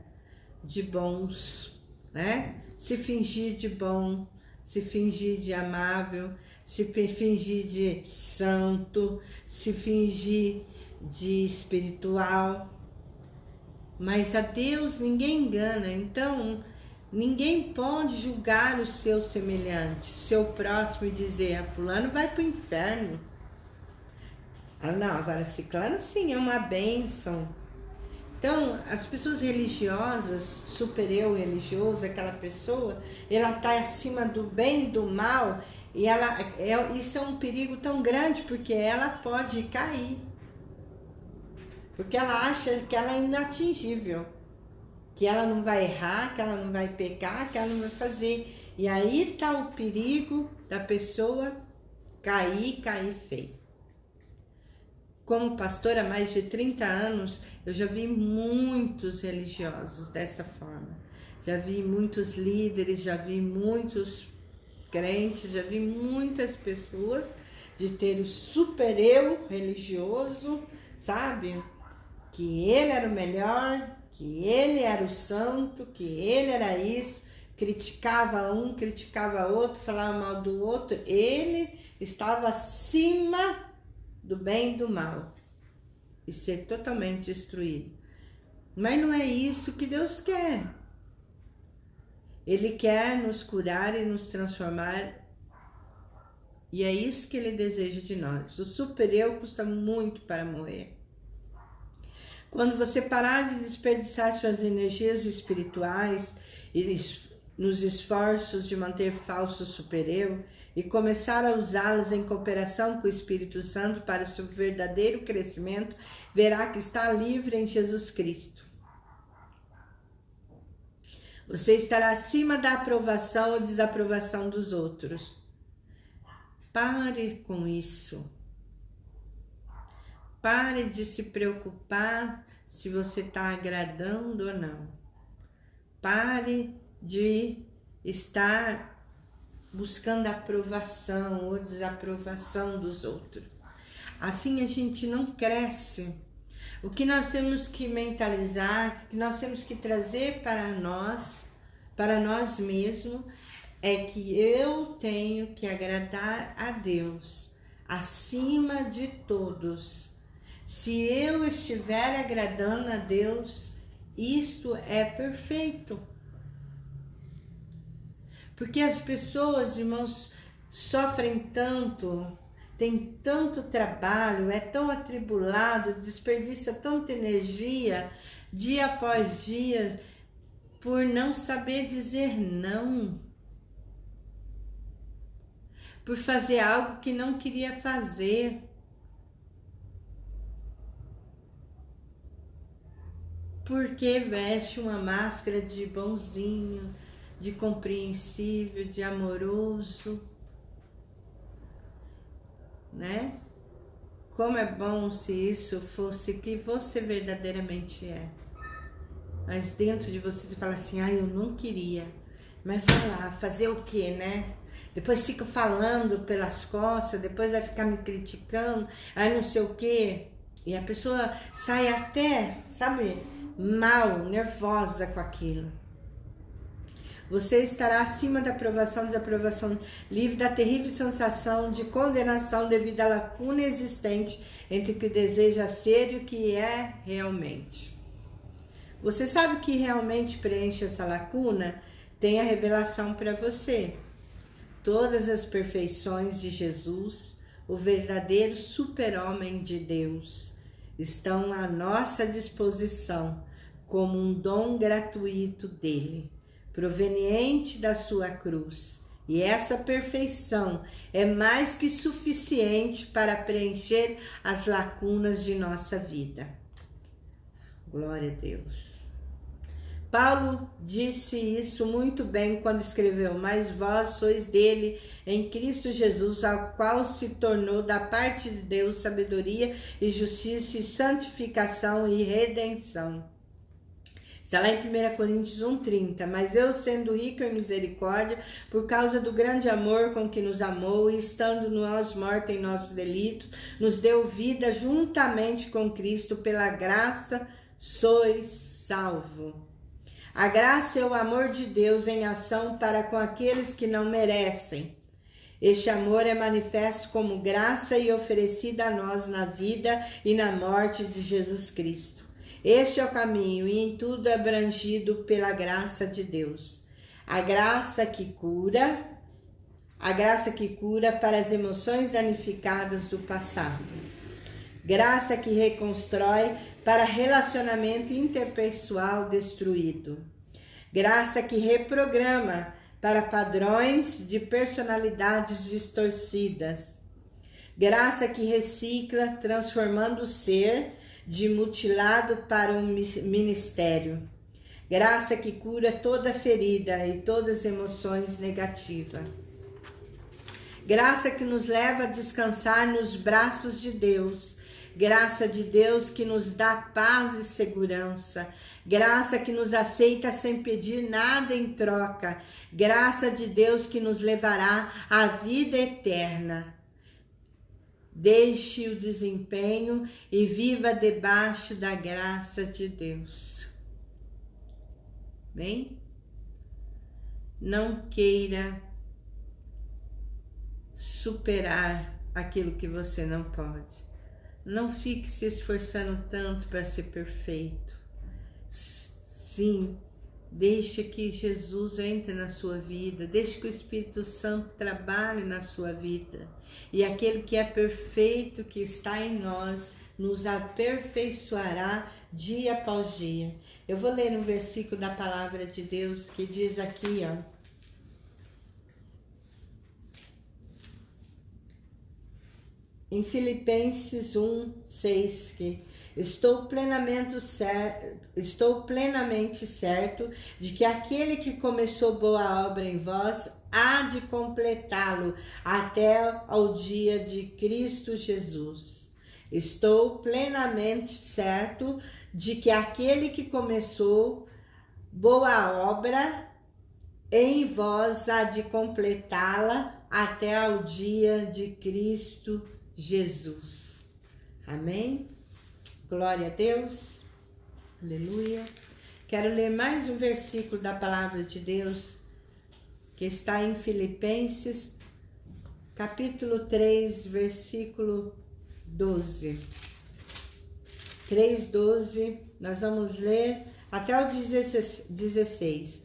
de bons, né? Se fingir de bom, se fingir de amável, se fingir de santo, se fingir de espiritual. Mas a Deus ninguém engana, então ninguém pode julgar o seu semelhante, o seu próximo e dizer: a fulano vai para o inferno. Ah, não, agora ciclano sim, é uma bênção. Então, as pessoas religiosas, super-eu religioso, aquela pessoa, ela está acima do bem e do mal, e isso é um perigo tão grande, porque ela pode cair. Porque ela acha que ela é inatingível, que ela não vai errar, que ela não vai pecar, que ela não vai fazer. E aí está o perigo da pessoa cair feio. Como pastora há mais de 30 anos, eu já vi muitos religiosos dessa forma. Já vi muitos líderes, já vi muitos crentes, já vi muitas pessoas de ter o super-eu religioso, sabe? Que ele era o melhor, que ele era o santo, que ele era isso, criticava um, criticava outro, falava mal do outro. Ele estava acima do bem e do mal, e ser totalmente destruído. Mas não é isso que Deus quer. Ele quer nos curar e nos transformar, e é isso que Ele deseja de nós. O super-eu custa muito para morrer. Quando você parar de desperdiçar suas energias espirituais e nos esforços de manter falso super-eu e começar a usá-los em cooperação com o Espírito Santo para o seu verdadeiro crescimento, verá que está livre em Jesus Cristo. Você estará acima da aprovação ou desaprovação dos outros. Pare com isso. Pare de se preocupar se você está agradando ou não. Pare de estar buscando aprovação ou desaprovação dos outros. Assim a gente não cresce. O que nós temos que mentalizar, que nós temos que trazer para nós mesmos, é que eu tenho que agradar a Deus acima de todos. Se eu estiver agradando a Deus, isto é perfeito. Porque as pessoas, irmãos, sofrem tanto, tem tanto trabalho, é tão atribulado, desperdiça tanta energia, dia após dia, por não saber dizer não. Por fazer algo que não queria fazer. porque veste uma máscara de bonzinho, de compreensível, de amoroso, né? Como é bom se isso fosse o que você verdadeiramente é. Mas dentro de você fala assim, eu não queria. Mas vai lá, fazer o quê, né? Depois fica falando pelas costas, depois vai ficar me criticando, aí não sei o quê. E a pessoa sai até, sabe, mal, nervosa com aquilo. Você estará acima da aprovação, desaprovação, livre da terrível sensação de condenação devido à lacuna existente entre o que deseja ser e o que é realmente. Você sabe que realmente preenche essa lacuna? Tem a revelação para você. Todas as perfeições de Jesus, o verdadeiro super-homem de Deus, estão à nossa disposição como um dom gratuito dele, proveniente da sua cruz. E essa perfeição é mais que suficiente para preencher as lacunas de nossa vida. Glória a Deus. Paulo disse isso muito bem quando escreveu: mas vós sois dele em Cristo Jesus, ao qual se tornou da parte de Deus sabedoria e justiça e santificação e redenção. Está lá em 1 Coríntios 1,30. Mas eu, sendo rico em misericórdia, por causa do grande amor com que nos amou, e estando nós mortos em nossos delitos, nos deu vida juntamente com Cristo, pela graça sois salvos. A graça é o amor de Deus em ação para com aqueles que não merecem. Este amor é manifesto como graça e oferecida a nós na vida e na morte de Jesus Cristo. Este é o caminho e em tudo é abrangido pela graça de Deus. A graça que cura para as emoções danificadas do passado. Graça que reconstrói para relacionamento interpessoal destruído. Graça que reprograma para padrões de personalidades distorcidas. Graça que recicla, transformando o ser de mutilado para um ministério. Graça que cura toda ferida e todas as emoções negativas. Graça que nos leva a descansar nos braços de Deus. Graça de Deus que nos dá paz e segurança. Graça que nos aceita sem pedir nada em troca. Graça de Deus que nos levará à vida eterna. Deixe o desempenho e viva debaixo da graça de Deus. Bem? Não queira superar aquilo que você não pode. Não fique se esforçando tanto para ser perfeito. Sim, deixe que Jesus entre na sua vida, deixe que o Espírito Santo trabalhe na sua vida. E aquele que é perfeito, que está em nós, nos aperfeiçoará dia após dia. Eu vou ler um versículo da palavra de Deus que diz aqui, em Filipenses 1:6, que estou plenamente certo de que aquele que começou boa obra em vós há de completá-lo até ao dia de Cristo Jesus. Estou plenamente certo de que aquele que começou boa obra em vós há de completá-la até ao dia de Cristo Jesus. Amém? Glória a Deus. Aleluia. Quero ler mais um versículo da palavra de Deus que está em Filipenses, capítulo 3, versículo 12. 3:12, nós vamos ler até o 16.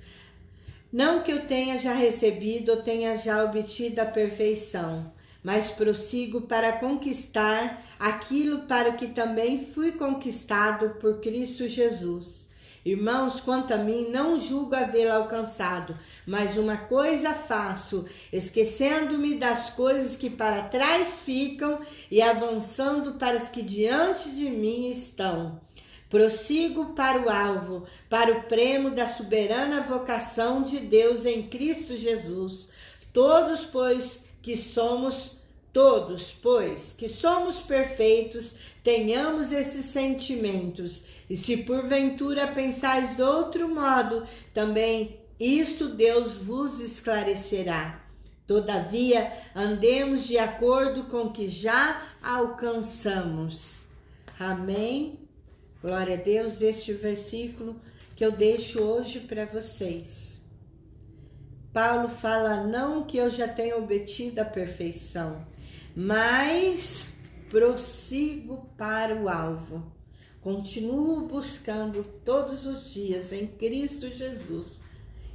Não que eu tenha já recebido ou tenha já obtido a perfeição, mas prossigo para conquistar aquilo para o que também fui conquistado por Cristo Jesus. Irmãos, quanto a mim, não julgo havê-lo alcançado, mas uma coisa faço, esquecendo-me das coisas que para trás ficam e avançando para as que diante de mim estão. Prossigo para o alvo, para o prêmio da soberana vocação de Deus em Cristo Jesus. Todos, pois, que somos perfeitos, tenhamos esses sentimentos. E se porventura pensais de outro modo, também isso Deus vos esclarecerá. Todavia, andemos de acordo com o que já alcançamos. Amém? Glória a Deus, este versículo que eu deixo hoje para vocês. Paulo fala, não que eu já tenha obtido a perfeição, mas prossigo para o alvo. Continuo buscando todos os dias em Cristo Jesus.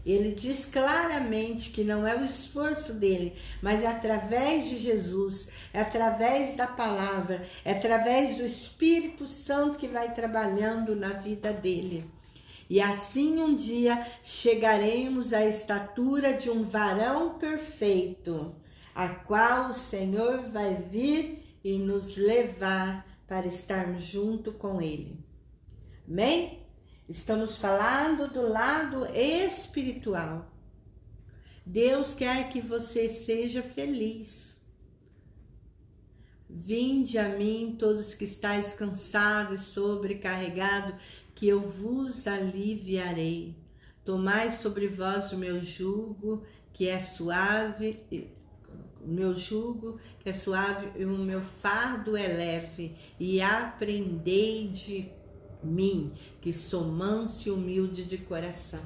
Ele diz claramente que não é o esforço dele, mas é através de Jesus, é através da palavra, é através do Espírito Santo que vai trabalhando na vida dele. E assim um dia chegaremos à estatura de um varão perfeito, a qual o Senhor vai vir e nos levar para estarmos junto com ele. Amém? Estamos falando do lado espiritual. Deus quer que você seja feliz. Vinde a mim, todos que estáis cansados e sobrecarregados, que eu vos aliviarei. Tomai sobre vós o meu jugo, que é suave, e o meu fardo é leve, e aprendei de mim, que sou manso e humilde de coração.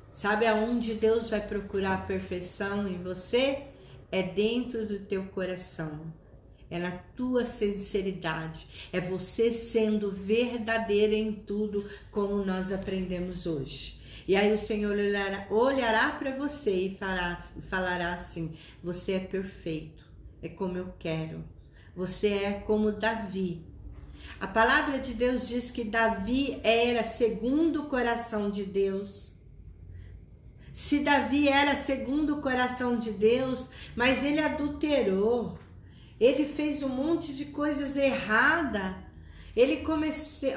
Sabe aonde Deus vai procurar a perfeição em você? É dentro do teu coração, é na tua sinceridade, é você sendo verdadeira em tudo, como nós aprendemos hoje. E aí o Senhor olhará para você e falará assim, você é perfeito, é como eu quero, você é como Davi. A palavra de Deus diz que Davi era segundo o coração de Deus. Se Davi era segundo o coração de Deus, mas ele adulterou, ele fez um monte de coisas erradas, ele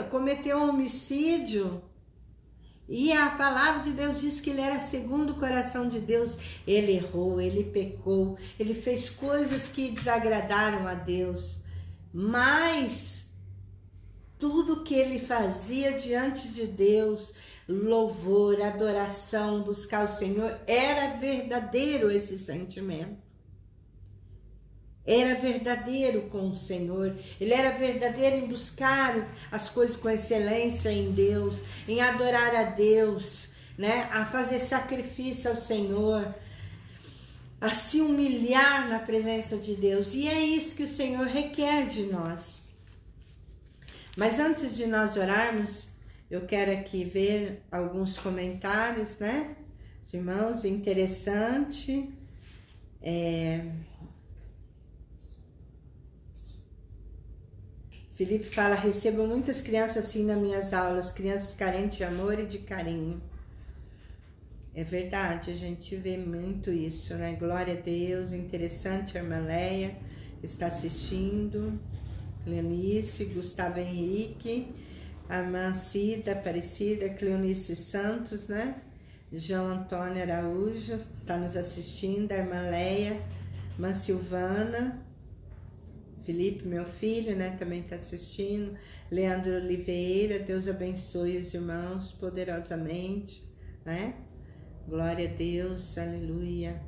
cometeu homicídio, e a palavra de Deus diz que ele era segundo o coração de Deus. Ele errou, ele pecou, ele fez coisas que desagradaram a Deus, mas tudo que ele fazia diante de Deus, louvor, adoração, buscar o Senhor, era verdadeiro esse sentimento. Era verdadeiro com o Senhor, ele era verdadeiro em buscar as coisas com excelência em Deus, em adorar a Deus, né? A fazer sacrifício ao Senhor, a se humilhar na presença de Deus. E é isso que o Senhor requer de nós. Mas antes de nós orarmos, eu quero aqui ver alguns comentários, né? Irmãos, interessante. Felipe fala, recebo muitas crianças assim nas minhas aulas, crianças carentes de amor e de carinho. É verdade, a gente vê muito isso, né? Glória a Deus, interessante, a irmã Leia está assistindo. Cleonice, Gustavo Henrique, a irmã Cida Aparecida, Cleonice Santos, né? João Antônio Araújo está nos assistindo, a irmã Leia, irmã Silvana, Felipe, meu filho, né? Também está assistindo, Leandro Oliveira, Deus abençoe os irmãos poderosamente, né? Glória a Deus, aleluia,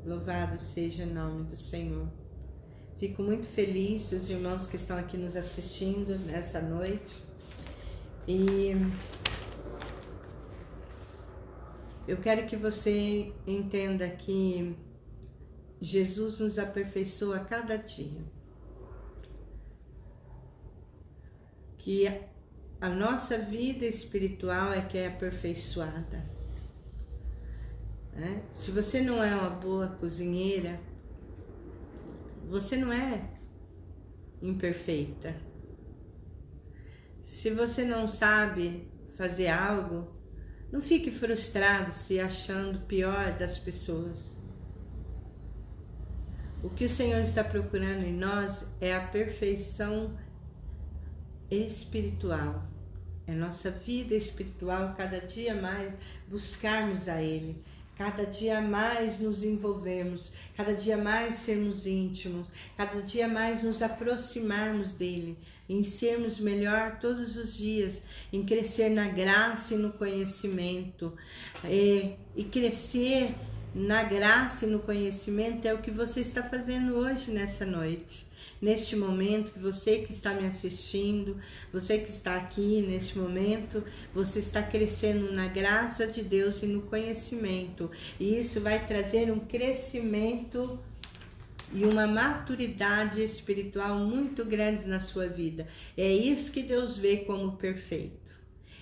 louvado seja o nome do Senhor. Fico muito feliz, os irmãos que estão aqui nos assistindo nessa noite. E eu quero que você entenda que Jesus nos aperfeiçoa a cada dia. Que a nossa vida espiritual é que é aperfeiçoada. Né? Se você não é uma boa cozinheira, você não é imperfeita. Se você não sabe fazer algo, não fique frustrado se achando pior das pessoas. O que o Senhor está procurando em nós é a perfeição espiritual. É nossa vida espiritual, cada dia mais buscarmos a Ele, cada dia mais nos envolvermos, cada dia mais sermos íntimos, cada dia mais nos aproximarmos dEle, em sermos melhor todos os dias, em crescer na graça e no conhecimento. E crescer na graça e no conhecimento é o que você está fazendo hoje, nessa noite. Neste momento, você que está me assistindo, você que está aqui neste momento, você está crescendo na graça de Deus e no conhecimento. E isso vai trazer um crescimento e uma maturidade espiritual muito grande na sua vida. É isso que Deus vê como perfeito.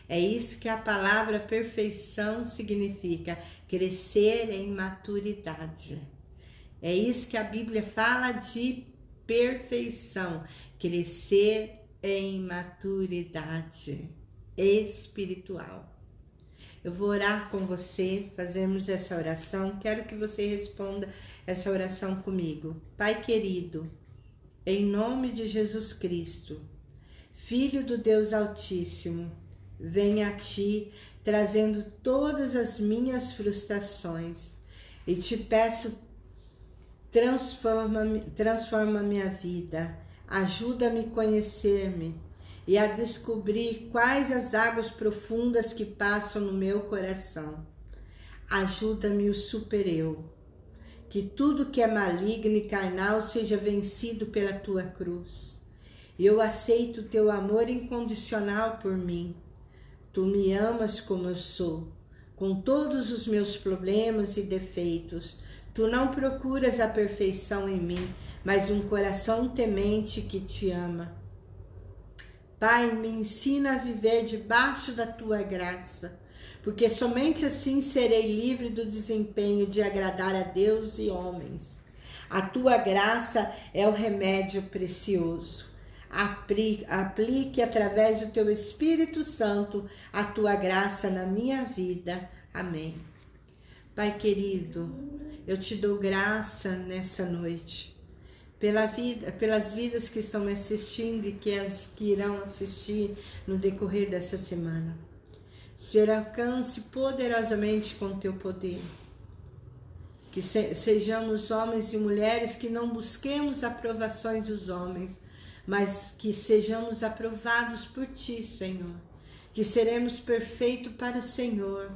É isso que a palavra perfeição significa, crescer em maturidade. É isso que a Bíblia fala de perfeição, crescer em maturidade espiritual. Eu vou orar com você, fazemos essa oração. Quero que você responda essa oração comigo. Pai querido, em nome de Jesus Cristo, Filho do Deus Altíssimo, venho a Ti trazendo todas as minhas frustrações e te peço, transforma minha vida, ajuda-me a conhecer-me e a descobrir quais as águas profundas que passam no meu coração. Ajuda-me o super-eu, que tudo que é maligno e carnal seja vencido pela Tua cruz. Eu aceito o Teu amor incondicional por mim. Tu me amas como eu sou, com todos os meus problemas e defeitos. Tu não procuras a perfeição em mim, mas um coração temente que te ama. Pai, me ensina a viver debaixo da Tua graça, porque somente assim serei livre do desempenho de agradar a Deus e homens. A Tua graça é o remédio precioso. Aplique através do Teu Espírito Santo a Tua graça na minha vida. Amém. Pai querido, eu te dou graça nessa noite, pelas vidas que estão me assistindo e que as que irão assistir no decorrer dessa semana. Senhor, alcance poderosamente com Teu poder. Que sejamos homens e mulheres que não busquemos aprovações dos homens, mas que sejamos aprovados por Ti, Senhor. Que seremos perfeitos para o Senhor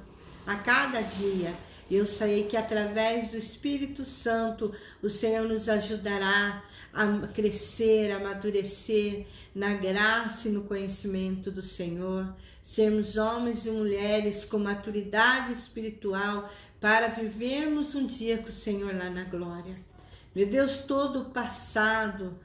a cada dia. Eu sei que através do Espírito Santo o Senhor nos ajudará a crescer, a amadurecer na graça e no conhecimento do Senhor. Sermos homens e mulheres com maturidade espiritual para vivermos um dia com o Senhor lá na glória. Meu Deus, todo o passado,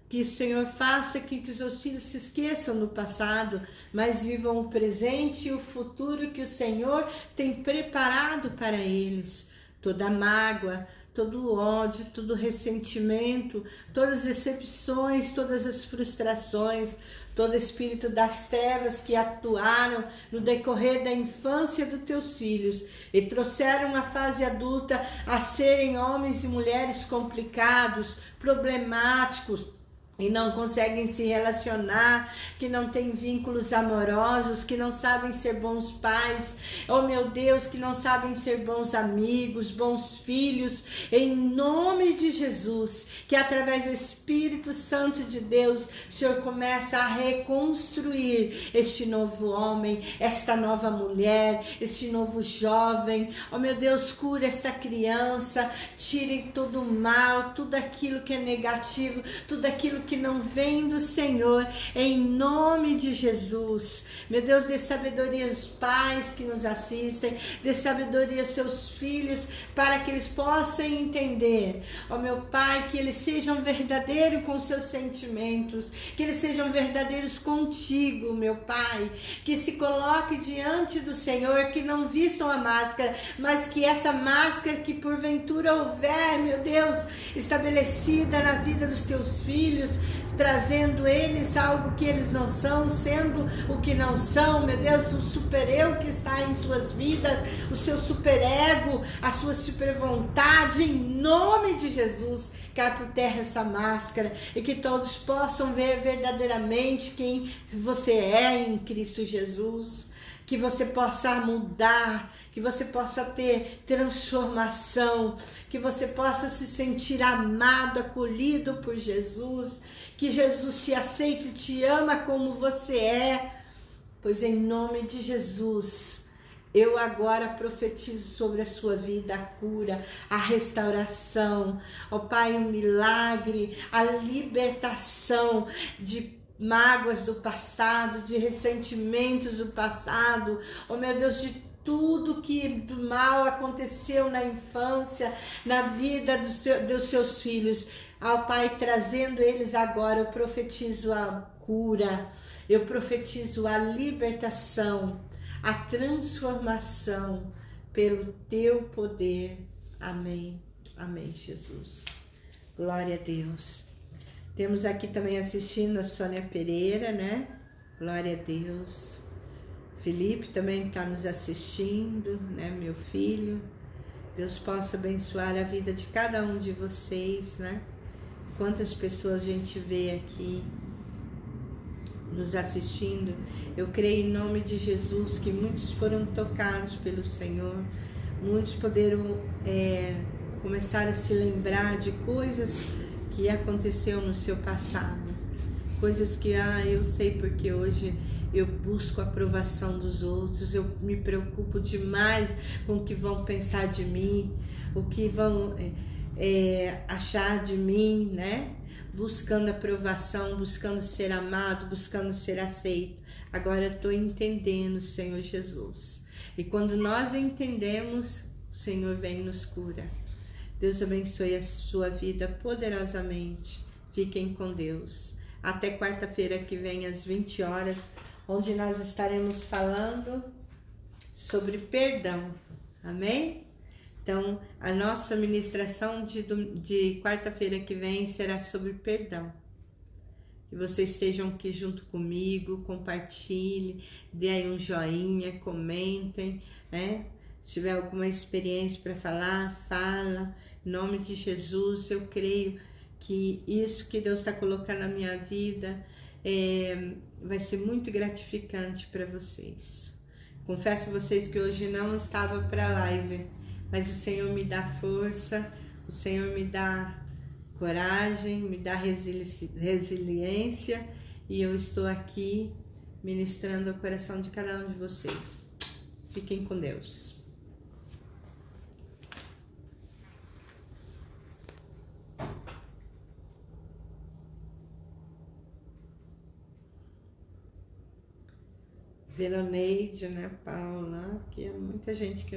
que o Senhor faça que os seus filhos se esqueçam do passado, mas vivam o presente e o futuro que o Senhor tem preparado para eles. Toda mágoa, todo ódio, todo ressentimento, todas as decepções, todas as frustrações, todo espírito das trevas que atuaram no decorrer da infância dos teus filhos e trouxeram a fase adulta a serem homens e mulheres complicados, problemáticos, e não conseguem se relacionar, que não têm vínculos amorosos, que não sabem ser bons pais, oh meu Deus, que não sabem ser bons amigos, bons filhos, em nome de Jesus, que através do Espírito Santo de Deus, o Senhor começa a reconstruir este novo homem, esta nova mulher, este novo jovem, oh meu Deus, cura esta criança, tire todo o mal, tudo aquilo que é negativo, tudo aquilo que não vem do Senhor, em nome de Jesus. Meu Deus, dê sabedoria aos pais que nos assistem, dê sabedoria aos seus filhos, para que eles possam entender, ó meu Pai, que eles sejam verdadeiros com seus sentimentos, que eles sejam verdadeiros contigo, meu Pai, que se coloque diante do Senhor, que não vistam a máscara, mas que essa máscara que porventura houver, meu Deus, estabelecida na vida dos teus filhos, trazendo eles algo que eles não são, sendo o que não são, meu Deus, o super-eu que está em suas vidas, o seu super-ego, a sua super-vontade, em nome de Jesus, cai por terra essa máscara e que todos possam ver verdadeiramente quem você é em Cristo Jesus, que você possa mudar, que você possa ter transformação, que você possa se sentir amado, acolhido por Jesus, que Jesus te aceite e te ama como você é, pois em nome de Jesus, eu agora profetizo sobre a sua vida a cura, a restauração, ó Pai, o milagre, a libertação de mágoas do passado, de ressentimentos do passado, oh meu Deus, de tudo que do mal aconteceu na infância, na vida dos seus filhos, ao Pai, trazendo eles agora, eu profetizo a cura, eu profetizo a libertação, a transformação pelo teu poder. Amém, amém, Jesus. Glória a Deus. Temos aqui também assistindo a Sônia Pereira, né? Glória a Deus. Felipe também está nos assistindo, né? Meu filho. Deus possa abençoar a vida de cada um de vocês, né? Quantas pessoas a gente vê aqui nos assistindo. Eu creio em nome de Jesus que muitos foram tocados pelo Senhor. Muitos poderão começar a se lembrar de coisas que aconteceu no seu passado, coisas que eu sei porque hoje eu busco a aprovação dos outros, eu me preocupo demais com o que vão pensar de mim, o que vão achar de mim, né? Buscando aprovação, buscando ser amado, buscando ser aceito. Agora eu estou entendendo, Senhor Jesus, e quando nós entendemos, o Senhor vem e nos cura. Deus abençoe a sua vida poderosamente. Fiquem com Deus. Até quarta-feira que vem, às 20 horas, onde nós estaremos falando sobre perdão. Amém? Então, a nossa ministração de quarta-feira que vem será sobre perdão. Que vocês estejam aqui junto comigo, compartilhem, dê aí um joinha, comentem, né? Se tiver alguma experiência para falar, fala. Em nome de Jesus, eu creio que isso que Deus está colocando na minha vida vai ser muito gratificante para vocês. Confesso a vocês que hoje não estava para a live, mas o Senhor me dá força, o Senhor me dá coragem, me dá resiliência e eu estou aqui ministrando o coração de cada um de vocês. Fiquem com Deus. Veroneide, né, Paula, que é muita gente que